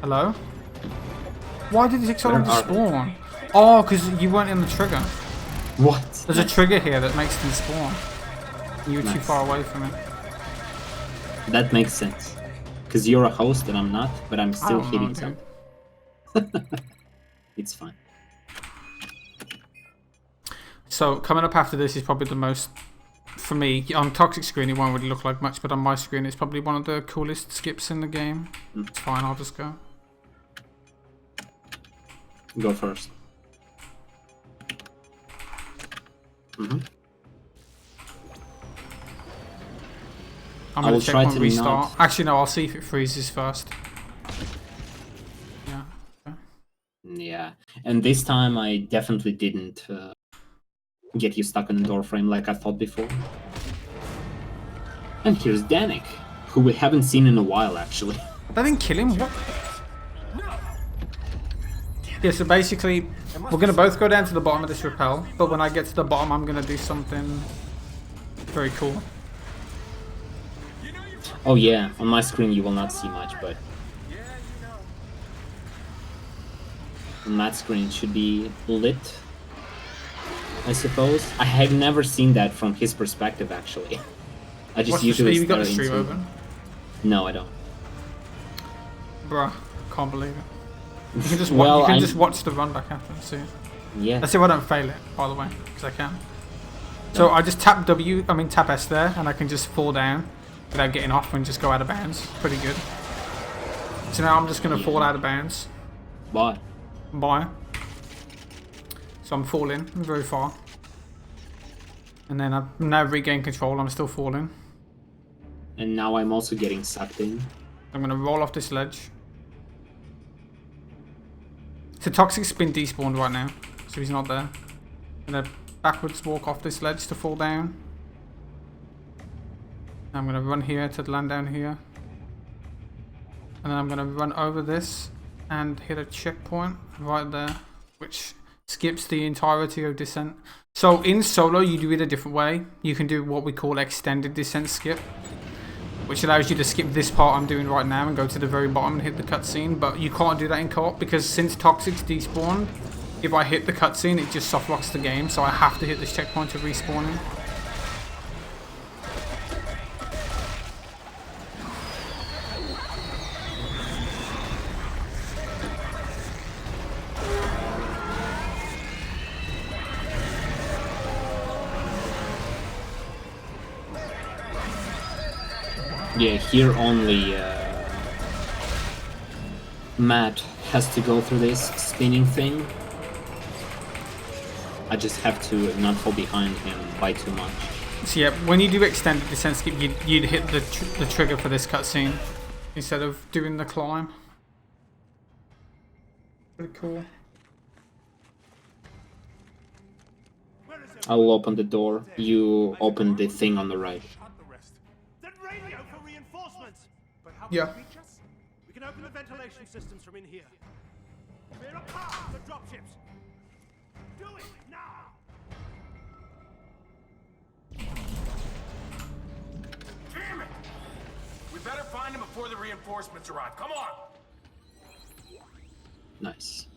Hello? Why did it take so long to spawn? Oh, because you weren't in the trigger. What? There's a trigger here that makes them spawn. You were too far away from it. That makes sense. Because you're a host and I'm not, but I'm still hitting them. It's fine. So coming up after this is probably the most for me, on Toxic screen it won't really look like much, but on my screen it's probably one of the coolest skips in the game. It's fine, I'll just go. Go first. I'm gonna check one restart. Actually, no, I'll see if it freezes first. Yeah. Okay. Yeah, and this time I definitely didn't get you stuck in the door frame like I thought before. And here's Danik, who we haven't seen in a while, actually. I didn't kill him. What? Yeah, so basically, we're gonna both go down to the bottom of this rappel, but when I get to the bottom, I'm gonna do something very cool. Oh yeah, on my screen you will not see much, but on Matt's screen it should be lit, I suppose. I have never seen that from his perspective, actually. I just usually you got the stare stream into... open? No, I don't. Bruh, can't believe it. You can just, you can just watch the run back after and see. Yeah. Let's see if I don't fail it, by the way, because I can. So I just tap tap S there, and I can just fall down without getting off and just go out of bounds. Pretty good. So now I'm just going to fall out of bounds. Bye. Bye. So I'm falling very far. And then I've now regained control, I'm still falling. And now I'm also getting sucked in. I'm going to roll off this ledge. So Toxic's been despawned right now, so he's not there. I'm going to backwards walk off this ledge to fall down. I'm going to run here to land down here. And then I'm going to run over this and hit a checkpoint right there, which skips the entirety of descent. So in solo you do it a different way. You can do what we call extended descent skip, which allows you to skip this part I'm doing right now and go to the very bottom and hit the cutscene. But you can't do that in co-op because since Toxic's despawned, if I hit the cutscene it just soft locks the game, so I have to hit this checkpoint to respawn him. Yeah, here only Matt has to go through this spinning thing. I just have to not fall behind him by too much. So yeah, when you do extended descent skip, you'd hit the trigger for this cutscene instead of doing the climb. Pretty cool. I'll open the door. You open the thing on the right. Yeah. We can open the ventilation systems from in here. Clear a path for dropships. Do it now. Damn it! We better find him before the reinforcements arrive. Come on. Nice.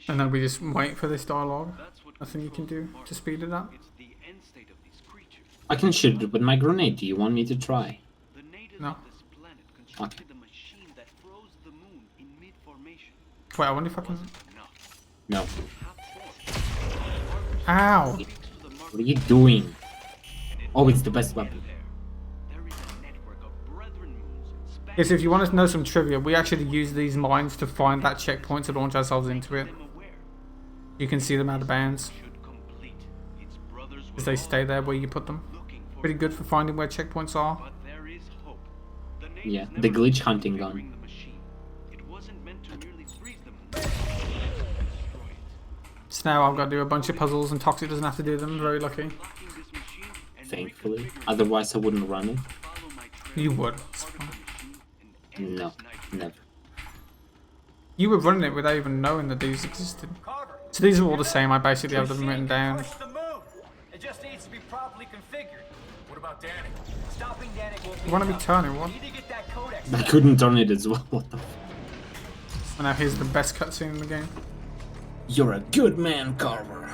And then we just wait for this dialogue. Nothing you can do to speed it up. I can shoot it with my grenade. Do you want me to try? No. Okay. Wait, I wonder if I can... No. Ow! What are you doing? Oh, it's the best weapon. Yes, if you want to know some trivia, we actually use these mines to find that checkpoint to launch ourselves into it. You can see them out of bounds. Because they stay there where you put them. Pretty good for finding where checkpoints are. Yeah, the glitch hunting gun. So now I've got to do a bunch of puzzles and Toxic doesn't have to do them. Very lucky. Thankfully. Otherwise I wouldn't run it. You would. No, never. You were running it without even knowing that these existed. So these are all the same. I basically have them written down. It just needs to be properly configured. What about Danik? Stopping Danik won't be You want to be turning one? I couldn't turn it as well. What the f... And now here's the best cutscene in the game. You're a good man, Carver.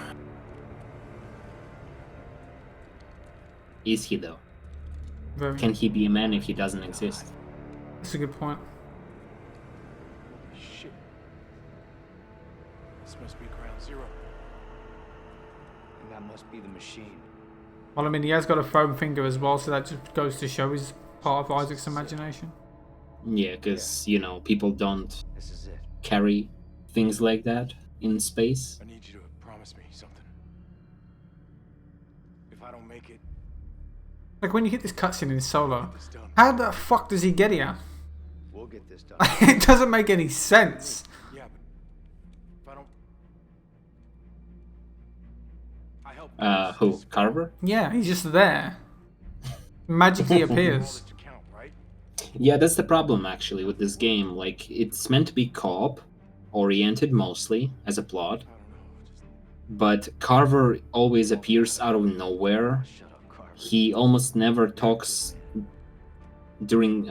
Is he though? Very. Can he be a man if he doesn't exist? That's a good point. Shit. This must be ground zero. And that must be the machine. Well, I mean, he has got a foam finger as well, so that just goes to show he's part of Isaac's imagination. Yeah, because, you know, people don't carry things like that in space. I need you to promise me something. If I don't make it, Like, when you hit this cutscene in Solo, how the fuck does he get here? We'll get this done. It doesn't make any sense. yeah, but if I don't, I help. Who? Carver? Yeah, he's just there. Magically appears. Yeah, that's the problem actually with this game. Like, it's meant to be co-op oriented mostly as a plot, but Carver always appears out of nowhere. He almost never talks during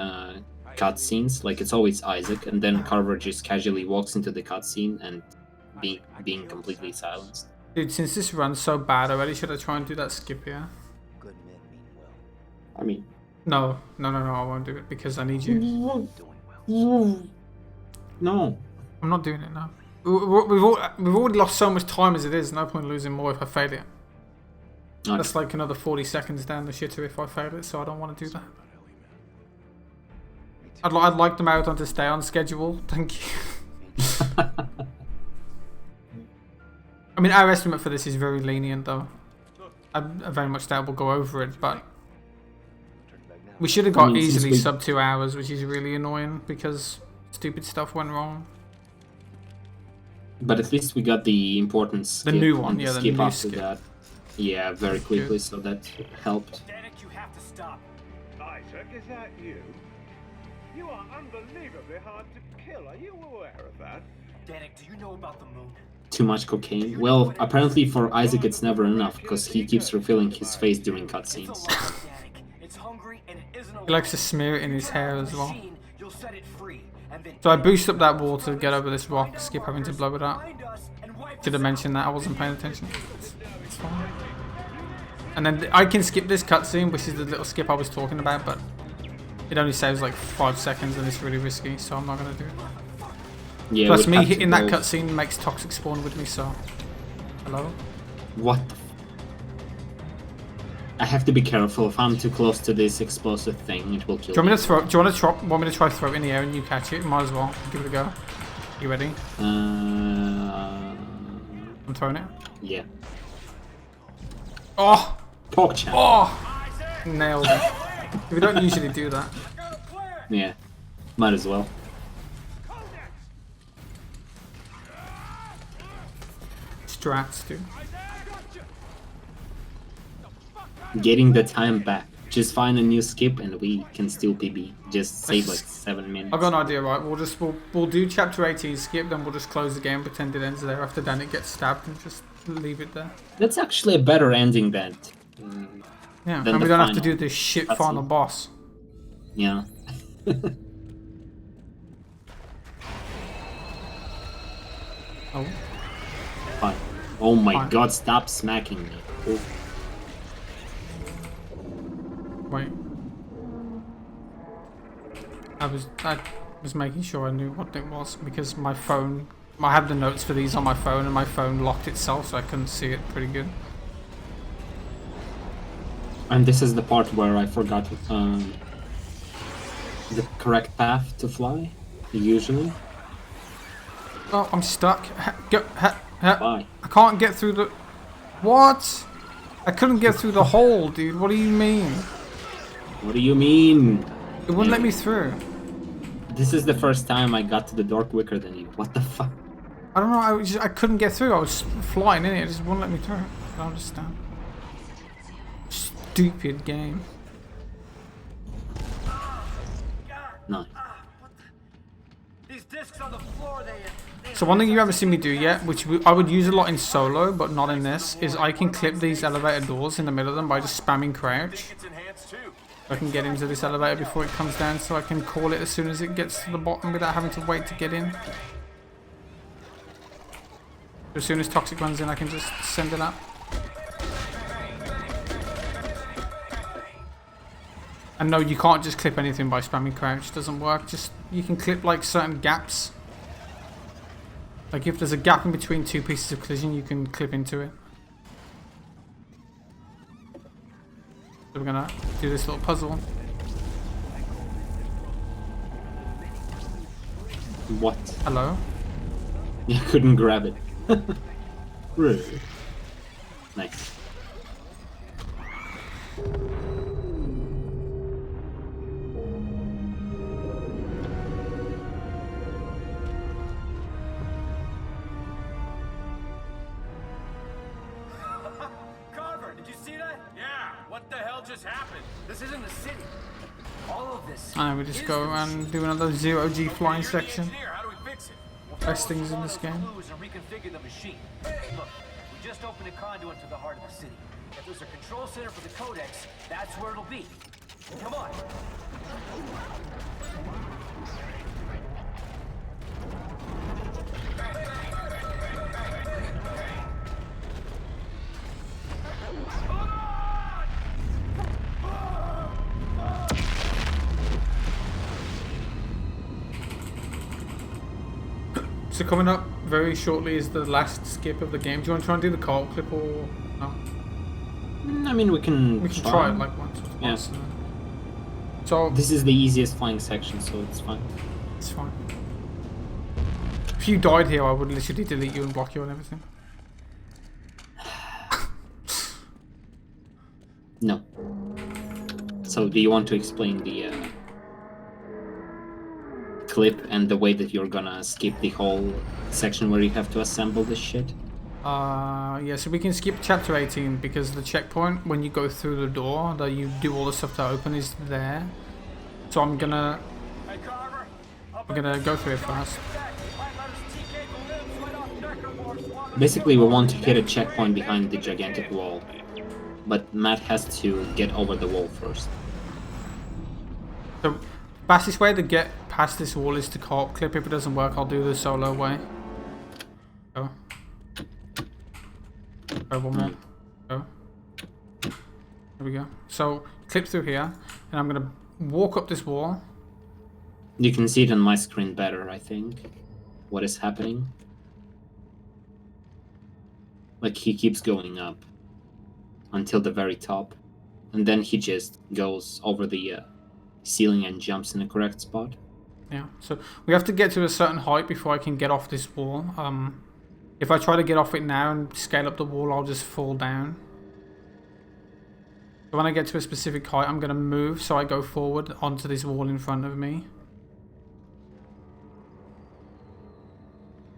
cutscenes. Like, it's always Isaac, and then Carver just casually walks into the cutscene and being completely silenced. Dude, since this run's so bad already, should I try and do that skip here? I mean, No, I won't do it because I need you. No. I'm not doing it now. We've already lost so much time as it is. No point losing more if I fail it. Okay. That's like another 40 seconds down the shitter if I fail it, so I don't want to do that. I'd like the marathon to stay on schedule. Thank you. I mean, our estimate for this is very lenient, though. I very much doubt we'll go over it, but we should have got easily sub 2 hours, which is really annoying because stupid stuff went wrong. But at least we got the important skip. The new one, and yeah, the skip new after skip. that. Yeah, very quickly, so that helped. You have to stop. Isaac, is that you? You are unbelievably hard to kill. Are you aware of that? Danik, do you know about the moon? Too much cocaine? Well, apparently for Isaac it's never enough, because he keeps refilling his face during cutscenes. It's hungry and it isn't He likes to smear it in his hair as well. You'll set it free, and then So I boost up that wall to get over this rock, skip having to blow it up. Should have mentioned that, I wasn't paying attention. It's fine. And then I can skip this cutscene, which is the little skip I was talking about, but it only saves like 5 seconds and it's really risky, so I'm not going to do it. Yeah, Plus we'd me have to hitting that go- cutscene makes Toxic spawn with me, so... Hello? What the I have to be careful. If I'm too close to this explosive thing, it will kill Do you want me me. to throw? Do you want me to try throw it in the air and you catch it? Might as well. Give it a go. You ready? I'm throwing it. Yeah. Oh! Pork chop. Oh! Nailed it. We don't usually do that. Yeah. Might as well. Strats, dude. Getting the time back. Just find a new skip and we can still PB. Just save like 7 minutes. I've got an idea, right? We'll do chapter 18 skip, then we'll just close the game, pretend it ends there. After then it gets stabbed and just leave it there. That's actually a better ending than. Yeah, than and we the don't have to final do this shit cutscene. final boss. Yeah. Oh. Fine. Oh my Fine. god, stop smacking me. Oh. Wait. I was making sure I knew what it was because my phone. I have the notes for these on my phone and my phone locked itself, so I couldn't see it pretty good. And this is the part where I forgot the correct path to fly, usually. Oh, I'm stuck. Bye. I can't get through the... What? I couldn't get through the hole, dude. What do you mean? What do you mean? It wouldn't let me through. This is the first time I got to the door quicker than you. What the fuck? I don't know. I couldn't get through. I was flying in it. It just wouldn't let me through. I don't understand. Stupid game. No. These discs on the floor, So one thing you haven't seen me do yet, which I would use a lot in solo, but not in this, is I can clip these elevator doors in the middle of them by just spamming crouch. I can get into this elevator before it comes down, so I can call it as soon as it gets to the bottom without having to wait to get in. As soon as Toxic runs in, I can just send it up. And no, you can't just clip anything by spamming crouch. It doesn't work. Just you can clip like certain gaps. Like if there's a gap in between two pieces of collision, you can clip into it. So we're gonna do this little puzzle. What? Hello? You couldn't grab it. Rude. Nice. Carver, did you see that? Yeah. What the hell just happened? This isn't the city. All of this. And we just go around and do another 0G flying section. How do we fix it? Best things in this game. Clues and reconfigure the machine. Look, we just opened a conduit to the heart of the city. If there's a control center for the codex, that's where it'll be. Come on. So coming up very shortly is the last skip of the game. Do you want to try and do the call clip or no? I mean, we can try it like once or twice. Yeah. So this is the easiest flying section, so it's fine. It's fine. If you died here, I would literally delete you and block you and everything. No. So do you want to explain the clip and the way that you're gonna skip the whole section where you have to assemble this shit? Yeah, so we can skip chapter 18 because the checkpoint when you go through the door that you do all the stuff to open is there. So I'm gonna go through it first. Basically, we want to hit a checkpoint behind the gigantic wall, but Matt has to get over the wall first. The fastest way to get past this wall is to co-op clip. If it doesn't work, I'll do the solo way. Go. Go, one more. Go. There we go. So, clip through here, and I'm gonna walk up this wall. You can see it on my screen better, I think. What is happening? Like, he keeps going up until the very top, and then he just goes over the ceiling and jumps in the correct spot. Yeah, so we have to get to a certain height before I can get off this wall. If I try to get off it now and scale up the wall, I'll just fall down. So when I get to a specific height, I'm going to move so I go forward onto this wall in front of me.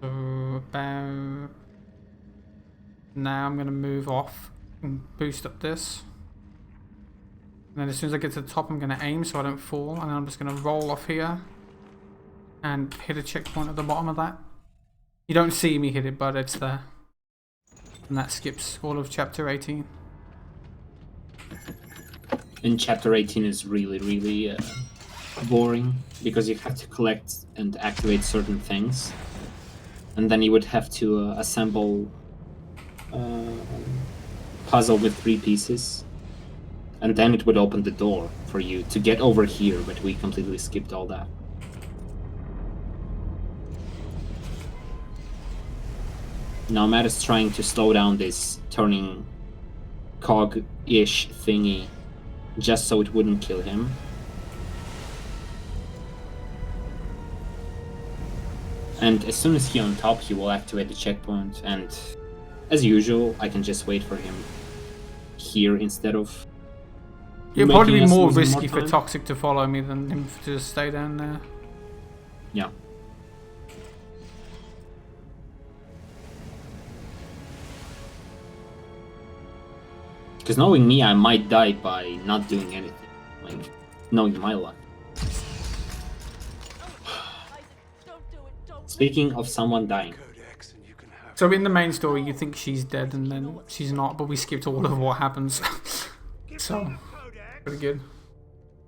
So about... Now I'm going to move off and boost up this. And then as soon as I get to the top, I'm going to aim so I don't fall. And then I'm just going to roll off here and hit a checkpoint at the bottom of that. You don't see me hit it, but it's there. And that skips all of chapter 18. And chapter 18 is really boring because you have to collect and activate certain things. And then you would have to assemble a puzzle with 3 pieces. And then it would open the door for you to get over here, but we completely skipped all that. Now Matt is trying to slow down this turning cog-ish thingy just so it wouldn't kill him. And as soon as he's on top, he will activate the checkpoint, and as usual, I can just wait for him here instead of... It'd probably be more risky for Toxic to follow me than him to just stay down there. Yeah. Because knowing me, I might die by not doing anything. Like, knowing my luck. Speaking of someone dying. So in the main story, you think she's dead and then she's not, but we skipped all of what happens. So, pretty good.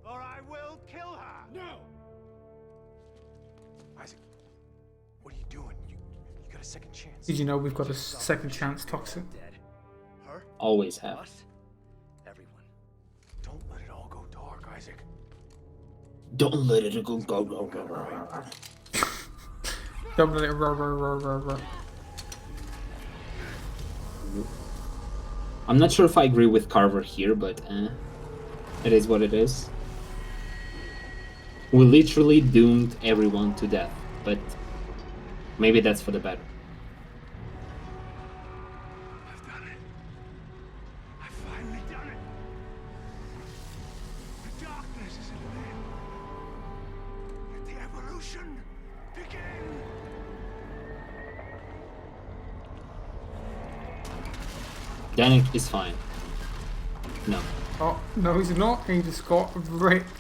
Or I will kill her. No. Isaac, what are you doing? You got a second chance. Did you know we've got a second chance, Toxic? Her? Always have. Us? Everyone. Don't let it all go dark, Isaac. Don't let it go. Don't let it I'm not sure if I agree with Carver here, but It is what it is. We literally doomed everyone to death, but maybe that's for the better. I've done it. I've finally done it. The darkness is in the end. Let the evolution begin. Danik is fine. No. Oh, no, he's not. He just got wrecked.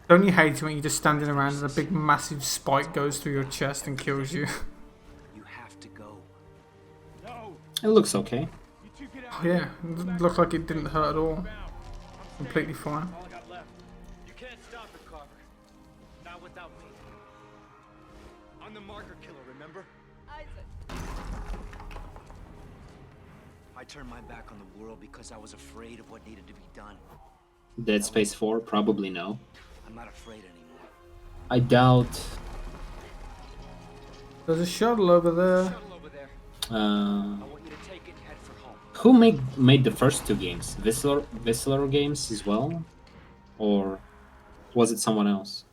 Don't you hate it when you're just standing around and a big massive spike goes through your chest and kills you? You have to go. No. It looks okay. Oh, yeah, it looked like it didn't hurt at all. Completely fine. All I got left. You can't stop it, Carver. Not without me. I'm the marker killer, remember? Isaac. I turned my back on the world because I was afraid of what needed to be done. Dead Space 4? Probably no. I'm not afraid anymore. I doubt. There's a shuttle over there. Who made the first two games? Whistler Games as well? Or was it someone else?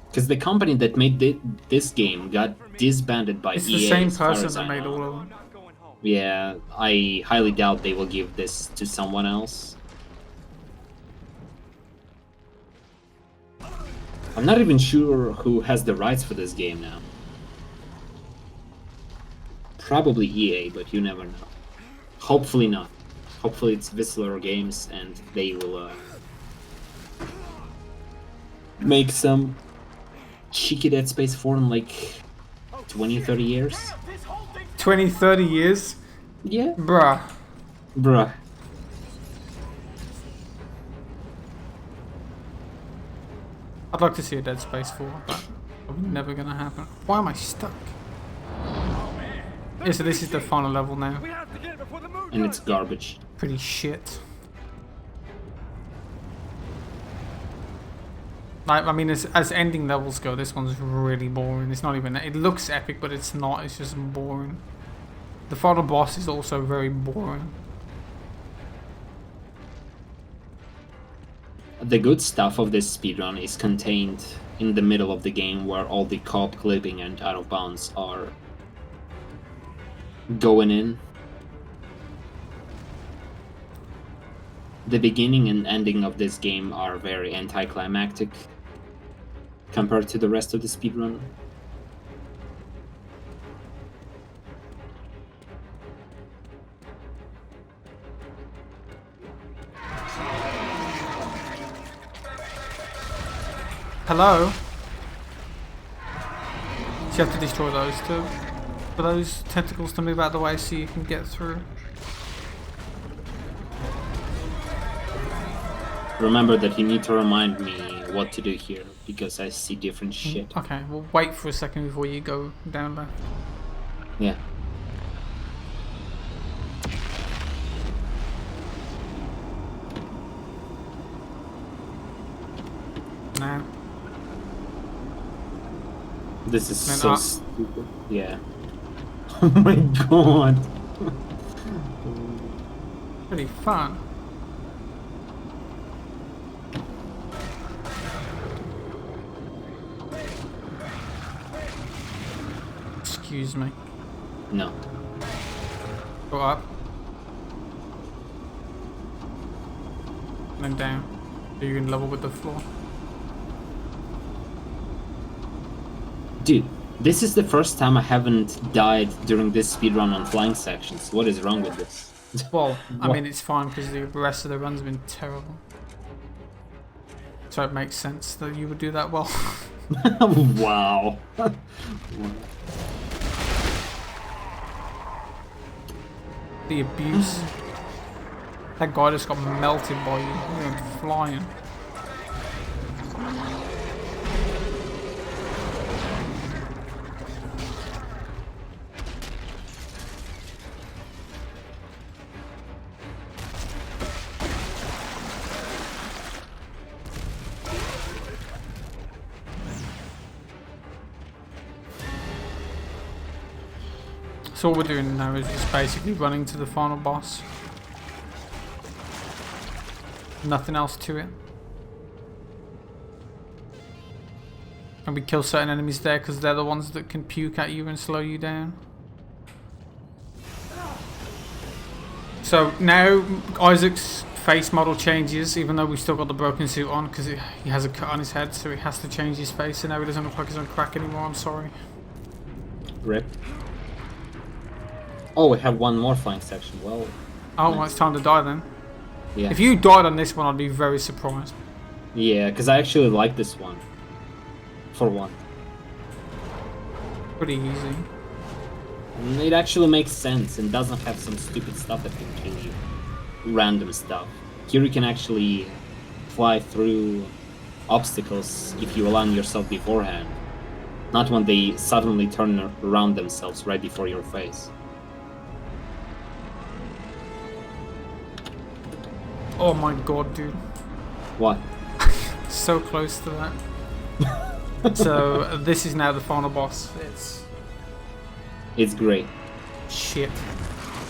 Because the company that made this game got disbanded by EA. It's the same as far person as that I made know. all of them. Yeah, I highly doubt they will give this to someone else. I'm not even sure who has the rights for this game now. Probably EA, but you never know. Hopefully not. Hopefully it's Whistler Games and they will make some cheeky Dead Space 4 in like 20-30 years. 20-30 years? Yeah. Bruh. Bruh. I'd like to see a Dead Space 4, but probably never gonna happen. Why am I stuck? Yeah, so this is the final level now. And it's garbage. Pretty shit. Like, I mean, as ending levels go, this one's really boring. It's not even... It looks epic, but it's not. It's just boring. The final boss is also very boring. The good stuff of this speedrun is contained in the middle of the game, where all the co-op clipping and out of bounds are going in. The beginning and ending of this game are very anticlimactic compared to the rest of the speedrun. Hello? So you have to destroy those too. For those tentacles to move out of the way so you can get through. Remember that you need to remind me what to do here, because I see different shit. Okay, well wait for a second before you go down there. Yeah. Now. This is Man, so stupid. Yeah. Oh my god. Pretty fun. Excuse me. No. Go up. And then down. So you can level with the floor. Dude, this is the first time I haven't died during this speedrun on flying sections. What is wrong with this? Well, I mean, it's fine because the rest of the run's been terrible. So it makes sense that you would do that well. Wow. The abuse. That guy just got melted by you. You went flying. So all we're doing now is just basically running to the final boss. Nothing else to it. And we kill certain enemies there because they're the ones that can puke at you and slow you down. So now Isaac's face model changes, even though we've still got the broken suit on, because he has a cut on his head, so he has to change his face, and now he doesn't look like he's on crack anymore. I'm sorry. Rip. Oh, we have one more fight section. Well. Oh, well, it's time to die then. Yeah. If you died on this one, I'd be very surprised. Yeah, because I actually like this one. For one. Pretty easy. It actually makes sense and doesn't have some stupid stuff that can kill you. Random stuff. Here you can actually fly through obstacles if you align yourself beforehand. Not when they suddenly turn around themselves right before your face. Oh my god, dude. What? So close to that. So this is now the final boss. It's great. Shit.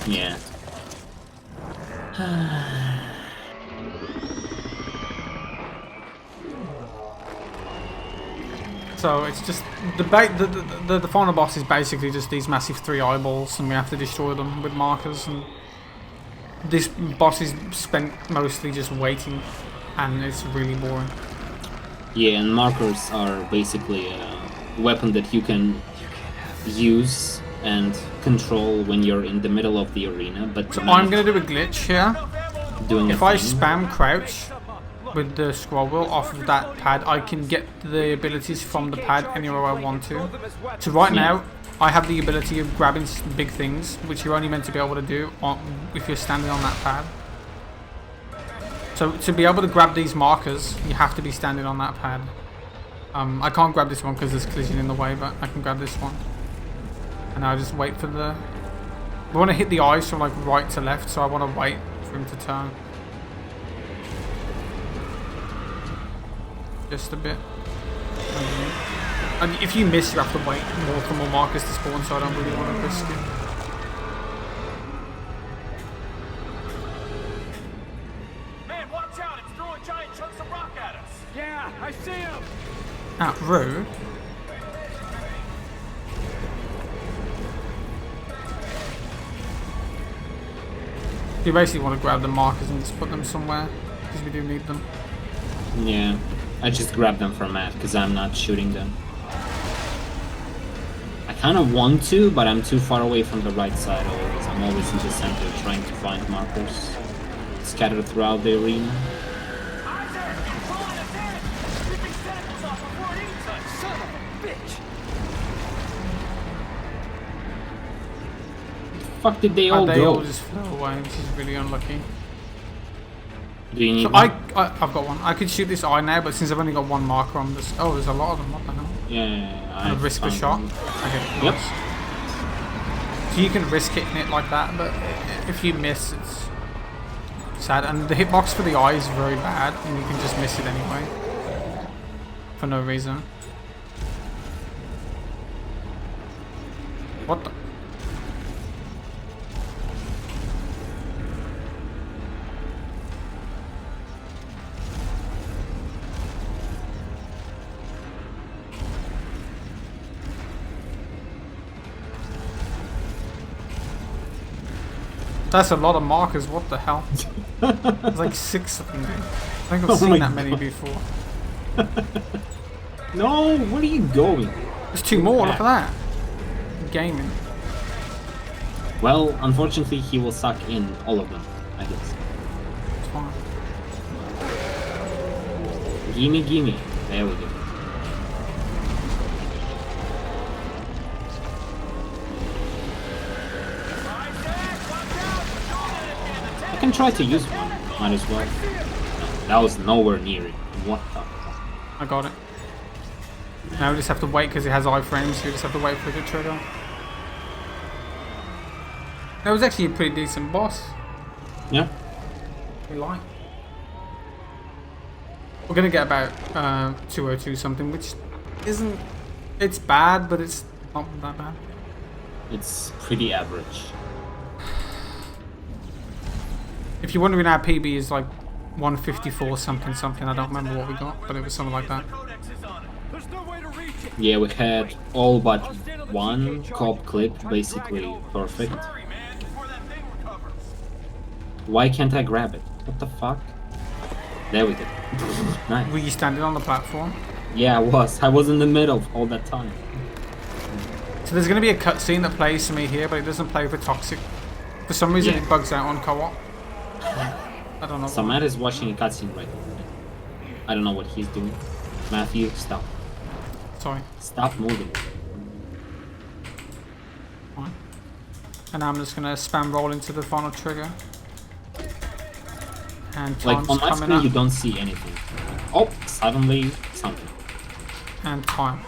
Yeah. So it's just the final boss is basically just these massive 3 eyeballs, and we have to destroy them with markers. And this boss is spent mostly just waiting, and it's really boring. Yeah, and markers are basically a weapon that you can use and control when you're in the middle of the arena. But so I'm gonna do a glitch here. If I spam crouch with the scroll wheel off of that pad, I can get the abilities from the pad anywhere I want to. So right now, I have the ability of grabbing big things, which you're only meant to be able to do if you're standing on that pad. So to be able to grab these markers, you have to be standing on that pad. I can't grab this one because there's collision in the way, but I can grab this one. And I just wait for the... We want to hit the eyes from like right to left, so I want to wait for him to turn. Just a bit. And if you miss, you have to wait for more markers to spawn, so I don't really want to risk it. Man, watch out! It's throwing giant chunks of rock at us! Yeah, I see him! Rude. You basically want to grab the markers and just put them somewhere, because we do need them. Yeah, I just grab them from Matt, because I'm not shooting them. I kind of want to, but I'm too far away from the right side always. I'm always in the center trying to find markers scattered throughout the arena. Fuck did they all go? They all just flew away, which is really unlucky. Do you need so one? I've got one. I could shoot this eye now, but since I've only got one marker, I'm just... Oh, there's a lot of them. What the hell? Yeah. I risk a shot. Okay. Yep. Nice. So you can risk hitting it like that, but if you miss, it's sad. And the hitbox for the eye is very bad, and you can just miss it anyway. For no reason. What the... That's a lot of markers, what the hell? There's like 6 of them, dude. I think I've seen that many before. No, where are you going? There's 2 more, look at that. Gaming. Well, unfortunately he will suck in all of them, I guess. It's fine. Gimme, gimme. There we go. I can try to use one, might as well. No, that was nowhere near it. What the fuck? I got it. Now we just have to wait because it has iframes, so we just have to wait for it to trigger. That was actually a pretty decent boss. Yeah. We like. We're gonna get about 202 something, which isn't... It's bad, but it's not that bad. It's pretty average. If you're wondering, our PB is like 154 something something. I don't remember what we got, but it was something like that. Yeah, we had all but one cop clip, basically perfect. Why can't I grab it? What the fuck? There we go. Nice. Were you standing on the platform? Yeah, I was. I was in the middle all that time. So there's going to be a cutscene that plays to me here, but it doesn't play for Toxic. For some reason, it bugs out on co-op. I don't know. So Matt is watching a cutscene right now. I don't know what he's doing. Matthew, stop. Sorry. Stop moving. Fine. And I'm just gonna spam roll into the final trigger. And Like time's on my coming screen, up. you don't see anything. Oh, suddenly something. And time.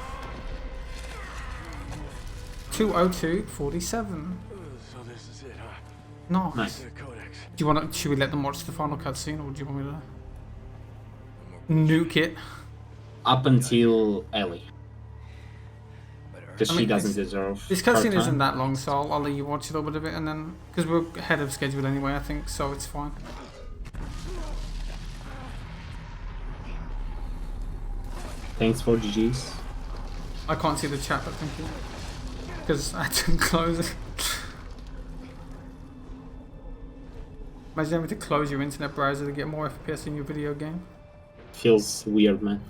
2:02:47. So this is it, huh? Nice. Nice. The codex. Do you want to? Should we let them watch the final cutscene, or do you want me to nuke it? Up until Ellie. Because I she mean, doesn't deserve This her cutscene time. isn't that long, so I'll let you watch a little bit of it, and then because we're ahead of schedule anyway, I think, so it's fine. Thanks for GG's. I can't see the chat, but thank you. Because I had to close it. Imagine having to close your internet browser to get more FPS in your video game. Feels weird, man.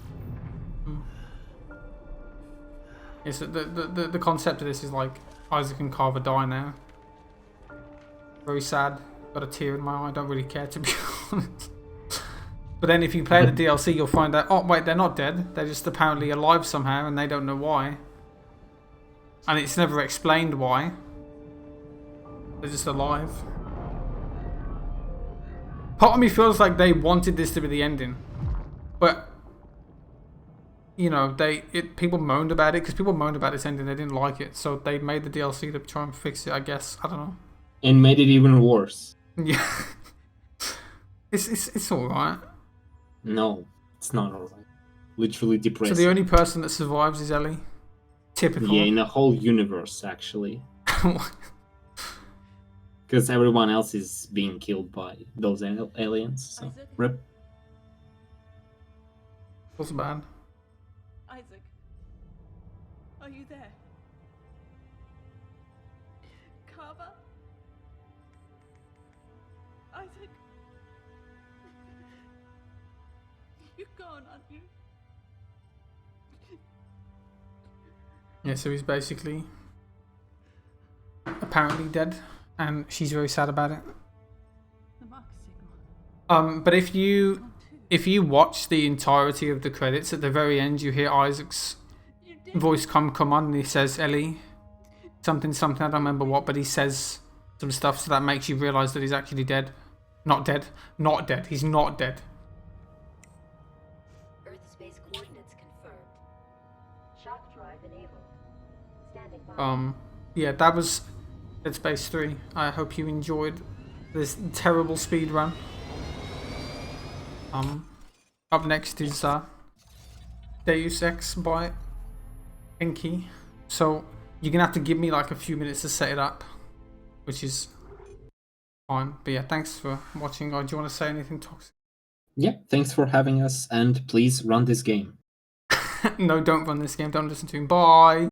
Yeah, so the concept of this is like Isaac and Carver die now. Very sad. Got a tear in my eye. Don't really care, to be honest. But then if you play the DLC, you'll find out, oh wait, they're not dead. They're just apparently alive somehow, and they don't know why. And it's never explained why. They're just alive. Part of me feels like they wanted this to be the ending, but you know, people moaned about it because people moaned about this ending. They didn't like it, so they made the DLC to try and fix it. I guess, I don't know. And made it even worse. Yeah, it's all right. No, it's not alright. Literally depressing. So the only person that survives is Ellie. Typical. Yeah, in the whole universe, actually. Because everyone else is being killed by those aliens. So, rip. What's bad? Isaac, are you there? Carver? Isaac? You're gone, aren't you? Yeah, so he's basically apparently dead, and she's very sad about it. The mark signal. But if you watch the entirety of the credits, at the very end you hear Isaac's voice come on, and he says, Ellie, something, I don't remember what, but he says some stuff, so that makes you realise that he's actually dead. Not dead. Not dead. He's not dead. Earth space coordinates confirmed. Shock drive enabled. Standing by. Yeah, that was Dead Space 3. I hope you enjoyed this terrible speed run. Up next is Deus Ex by Enki. So you're gonna have to give me like a few minutes to set it up, which is fine. But yeah, thanks for watching. Or do you want to say anything, Toxic? Yeah, thanks for having us, and please run this game. No, don't run this game. Don't listen to him. Bye.